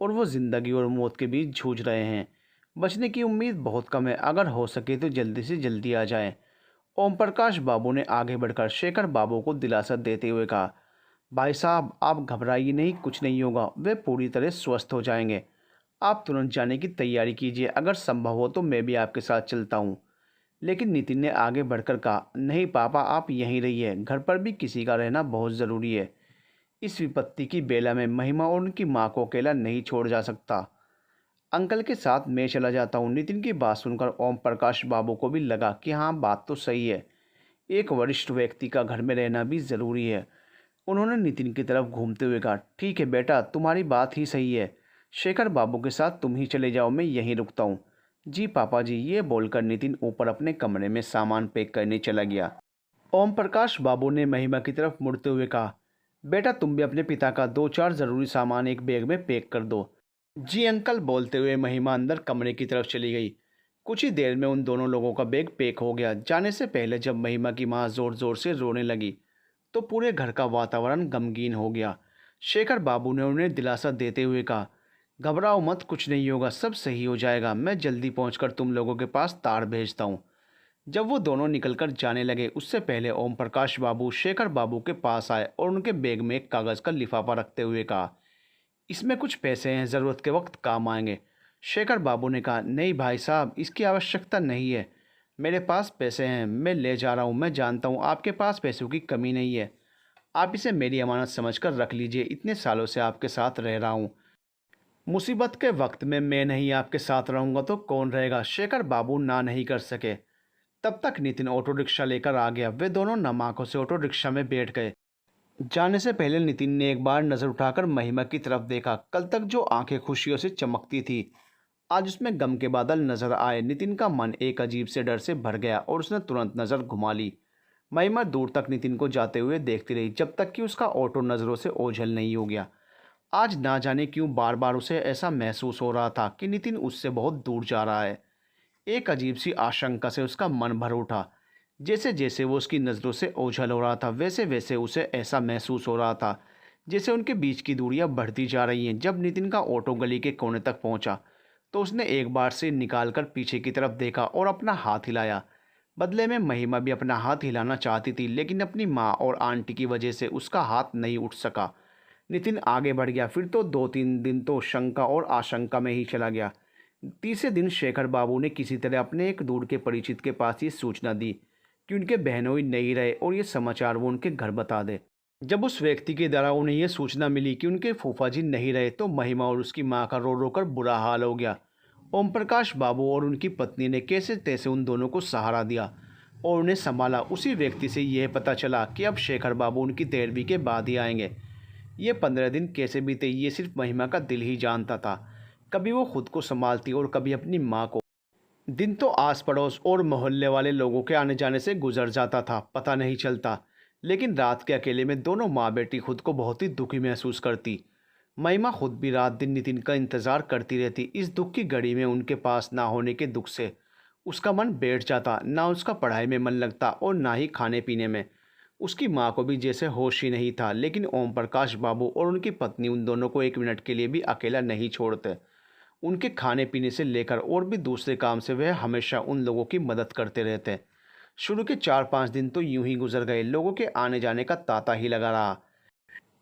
और वो ज़िंदगी और मौत के बीच जूझ रहे हैं। बचने की उम्मीद बहुत कम है, अगर हो सके तो जल्दी से जल्दी आ जाएं। ओम प्रकाश बाबू ने आगे बढ़कर शेखर बाबू को दिलासा देते हुए कहा, भाई साहब, आप घबराइए नहीं, कुछ नहीं होगा, वे पूरी तरह स्वस्थ हो जाएंगे। आप तुरंत जाने की तैयारी कीजिए, अगर संभव हो तो मैं भी आपके साथ चलता हूँ। लेकिन नितिन ने आगे बढ़कर कहा, नहीं पापा, आप यहीं रहिए, घर पर भी किसी का रहना बहुत ज़रूरी है। इस विपत्ति की बेला में महिमा और उनकी माँ को अकेला नहीं छोड़ जा सकता। अंकल के साथ मैं चला जाता हूँ। नितिन की बात सुनकर ओम प्रकाश बाबू को भी लगा कि हाँ, बात तो सही है, एक वरिष्ठ व्यक्ति का घर में रहना भी ज़रूरी है। उन्होंने नितिन की तरफ घूमते हुए कहा, ठीक है बेटा, तुम्हारी बात ही सही है। शेखर बाबू के साथ तुम ही चले जाओ, मैं यहीं रुकता हूँ। जी पापा जी, ये बोलकर नितिन ऊपर अपने कमरे में सामान पैक करने चला गया। ओम प्रकाश बाबू ने महिमा की तरफ मुड़ते हुए कहा, बेटा तुम भी अपने पिता का 2-4 ज़रूरी सामान एक बैग में पैक कर दो। जी अंकल, बोलते हुए महिमा अंदर कमरे की तरफ चली गई। कुछ ही देर में उन दोनों लोगों का बैग पैक हो गया। जाने से पहले जब महिमा की माँ ज़ोर ज़ोर से रोने लगी तो पूरे घर का वातावरण गमगीन हो गया। शेखर बाबू ने उन्हें दिलासा देते हुए कहा, घबराओ मत, कुछ नहीं होगा, सब सही हो जाएगा, मैं जल्दी पहुंचकर तुम लोगों के पास तार भेजता हूं। जब वो दोनों निकलकर जाने लगे उससे पहले ओम प्रकाश बाबू शेखर बाबू के पास आए और उनके बैग में एक कागज़ का लिफाफा रखते हुए कहा, इसमें कुछ पैसे हैं, ज़रूरत के वक्त काम आएंगे। शेखर बाबू ने कहा, नहीं भाई साहब, इसकी आवश्यकता नहीं है, मेरे पास पैसे हैं, मैं ले जा रहा हूँ। मैं जानता हूँ आपके पास पैसों की कमी नहीं है, आप इसे मेरी अमानत समझकर रख लीजिए, इतने सालों से आपके साथ रह रहा हूँ, मुसीबत के वक्त में मैं नहीं आपके साथ रहूँगा तो कौन रहेगा। शेखर बाबू ना नहीं कर सके। तब तक नितिन ऑटो रिक्शा लेकर आ गया। वे दोनों नम आंखों से ऑटो रिक्शा में बैठ गए। जाने से पहले नितिन ने एक बार नज़र उठाकर महिमा की तरफ देखा। कल तक जो आंखें खुशियों से चमकती थी, आज उसमें गम के बादल नजर आए। नितिन का मन एक अजीब से डर से भर गया और उसने तुरंत नज़र घुमा ली। महिमा दूर तक नितिन को जाते हुए देखती रही, जब तक कि उसका ऑटो नज़रों से ओझल नहीं हो गया। आज ना जाने क्यों बार बार उसे ऐसा महसूस हो रहा था कि नितिन उससे बहुत दूर जा रहा है। एक अजीब सी आशंका से उसका मन भर उठा। जैसे जैसे वो उसकी नज़रों से ओझल हो रहा था, वैसे वैसे उसे ऐसा महसूस हो रहा था जैसे उनके बीच की दूरियां बढ़ती जा रही हैं। जब नितिन का ऑटो गली के कोने तक पहुंचा तो उसने एक बार से निकालकर पीछे की तरफ देखा और अपना हाथ हिलाया। बदले में महिमा भी अपना हाथ हिलाना चाहती थी, लेकिन अपनी माँ और आंटी की वजह से उसका हाथ नहीं उठ सका। नितिन आगे बढ़ गया। फिर तो 2-3 दिन तो शंका और आशंका में ही चला गया। तीसरे दिन शेखर बाबू ने किसी तरह अपने एक दूर के परिचित के पास ये सूचना दी कि उनके बहनोई नहीं रहे और ये समाचार वो उनके घर बता दे। जब उस व्यक्ति के द्वारा उन्हें यह सूचना मिली कि उनके फूफा जी नहीं रहे तो महिमा और उसकी माँ का रो रो कर बुरा हाल हो गया। ओम प्रकाश बाबू और उनकी पत्नी ने कैसे तैसे उन दोनों को सहारा दिया और उन्हें संभाला। उसी व्यक्ति से यह पता चला कि अब शेखर बाबू उनकी 13वीं के बाद ही आएंगे। ये 15 दिन कैसे बीते ये सिर्फ महिमा का दिल ही जानता था। कभी वो खुद को संभालती और कभी अपनी माँ को। दिन तो आस पड़ोस और मोहल्ले वाले लोगों के आने जाने से गुजर जाता था, पता नहीं चलता। लेकिन रात के अकेले में दोनों माँ बेटी खुद को बहुत ही दुखी महसूस करती। महिमा खुद भी रात दिन नितिन का इंतज़ार करती रहती। इस दुख की घड़ी में उनके पास ना होने के दुख से उसका मन बैठ जाता। ना उसका पढ़ाई में मन लगता और ना ही खाने पीने में। उसकी माँ को भी जैसे होश ही नहीं था। लेकिन ओम प्रकाश बाबू और उनकी पत्नी उन दोनों को एक मिनट के लिए भी अकेला नहीं छोड़ते। उनके खाने पीने से लेकर और भी दूसरे काम से वह हमेशा उन लोगों की मदद करते रहते। शुरू के 4-5 दिन तो यूं ही गुजर गए। लोगों के आने जाने का तांता ही लगा रहा,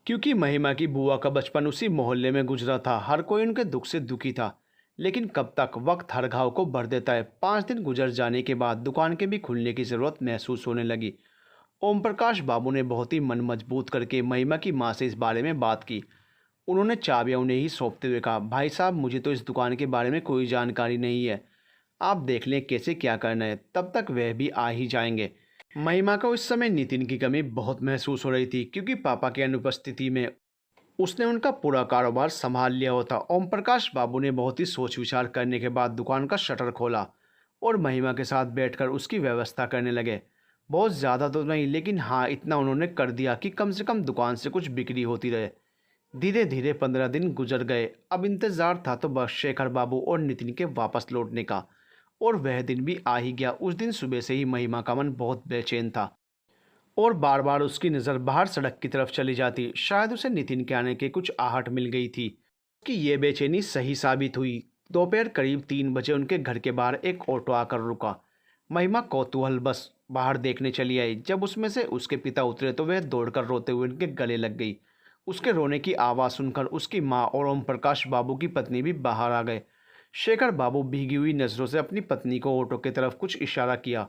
क्योंकि महिमा की बुआ का बचपन उसी मोहल्ले में गुजरा था। हर कोई उनके दुख से दुखी था। लेकिन कब तक वक्त हर घाव को भर देता है। 5 दिन गुजर जाने के बाद दुकान के भी खुलने की ज़रूरत महसूस होने लगी। ओम प्रकाश बाबू ने बहुत ही मन मजबूत करके महिमा की माँ से इस बारे में बात की। उन्होंने चाबियां उन्हें ही सौंपते हुए कहा, भाई साहब मुझे तो इस दुकान के बारे में कोई जानकारी नहीं है, आप देख लें कैसे क्या करना है, तब तक वह भी आ ही जाएंगे। महिमा को इस समय नितिन की कमी बहुत महसूस हो रही थी, क्योंकि पापा की अनुपस्थिति में उसने उनका पूरा कारोबार संभाल लिया होता। ओम प्रकाश बाबू ने बहुत ही सोच विचार करने के बाद दुकान का शटर खोला और महिमा के साथ बैठकर उसकी व्यवस्था करने लगे। बहुत ज़्यादा तो नहीं, लेकिन हाँ इतना उन्होंने कर दिया कि कम से कम दुकान से कुछ बिक्री होती रहे। धीरे धीरे 15 दिन गुजर गए। अब इंतज़ार था तो बस शेखर बाबू और नितिन के वापस लौटने का, और वह दिन भी आ ही गया। उस दिन सुबह से ही महिमा का मन बहुत बेचैन था और बार बार उसकी नज़र बाहर सड़क की तरफ चली जाती। शायद उसे नितिन के आने की कुछ आहट मिल गई थी कि ये बेचैनी सही साबित हुई। दोपहर करीब 3 बजे उनके घर के बाहर एक ऑटो आकर रुका। महिमा कौतूहल बस बाहर देखने चली आई। जब उसमें से उसके पिता उतरे तो वह दौड़कर रोते हुए उनके गले लग गई। उसके रोने की आवाज़ सुनकर उसकी माँ और ओम प्रकाश बाबू की पत्नी भी बाहर आ गए। शेखर बाबू भीगी हुई नज़रों से अपनी पत्नी को ऑटो की तरफ कुछ इशारा किया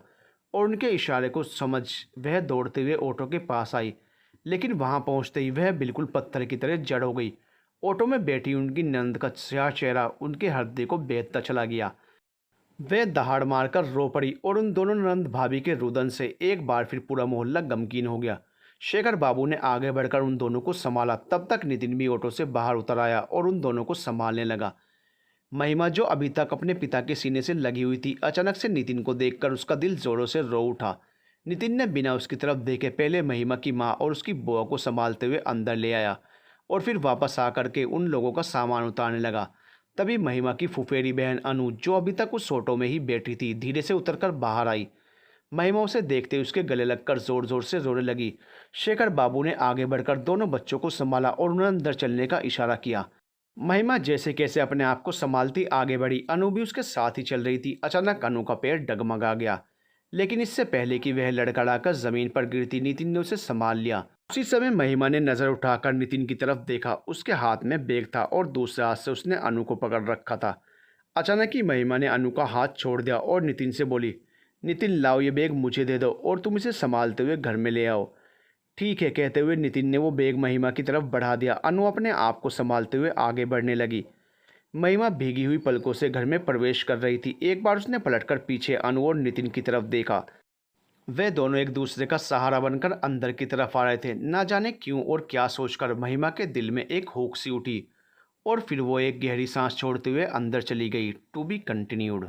और उनके इशारे को समझ वह दौड़ते हुए ऑटो के पास आई। लेकिन वहां पहुंचते ही वह बिल्कुल पत्थर की तरह जड़ हो गई। ऑटो में बैठी उनकी नंद का स्याह चेहरा उनके हृदय को बेधता चला गया। वह दहाड़ मारकर रो पड़ी और उन दोनों नंद भाभी के रुदन से एक बार फिर पूरा मोहल्ला गमगीन हो गया। शेखर बाबू ने आगे बढ़कर उन दोनों को संभाला। तब तक नितिन भी ऑटो से बाहर उतर आया और उन दोनों को संभालने लगा। महिमा जो अभी तक अपने पिता के सीने से लगी हुई थी, अचानक से नितिन को देखकर उसका दिल जोरों से रो उठा। नितिन ने बिना उसकी तरफ देखे पहले महिमा की माँ और उसकी बुआ को संभालते हुए अंदर ले आया और फिर वापस आकर के उन लोगों का सामान उतारने लगा। तभी महिमा की फुफेरी बहन अनु, जो अभी तक उस ऑटो में ही बैठी थी, धीरे से उतरकर बाहर आई। महिमा उसे देखते ही उसके गले लगकर जोर जोर से रोने लगी। शेखर बाबू ने आगे बढ़कर दोनों बच्चों को संभाला और उन्हें अंदर चलने का इशारा किया। महिमा जैसे कैसे अपने आप को संभालती आगे बढ़ी। अनु भी उसके साथ ही चल रही थी। अचानक अनु का पैर डगमगा गया, लेकिन इससे पहले कि वह लड़खड़ाकर जमीन पर गिरती, नितिन ने उसे संभाल लिया। उसी समय महिमा ने नजर उठाकर नितिन की तरफ देखा। उसके हाथ में बैग था और दूसरे हाथ से उसने अनु को पकड़ रखा था। अचानक ही महिमा ने अनु का हाथ छोड़ दिया और नितिन से बोली, नितिन लाओ ये बैग मुझे दे दो और तुम इसे संभालते हुए घर में ले आओ। ठीक है, कहते हुए नितिन ने वो बैग महिमा की तरफ बढ़ा दिया। अनु अपने आप को संभालते हुए आगे बढ़ने लगी। महिमा भीगी हुई पलकों से घर में प्रवेश कर रही थी। एक बार उसने पलटकर पीछे अनु और नितिन की तरफ देखा वे दोनों एक दूसरे का सहारा बनकर अंदर की तरफ आ रहे थे। ना जाने क्यों और क्या सोचकर महिमा के दिल में एक हुक सी उठी और फिर वो एक गहरी सांस छोड़ते हुए अंदर चली गई। To be continued.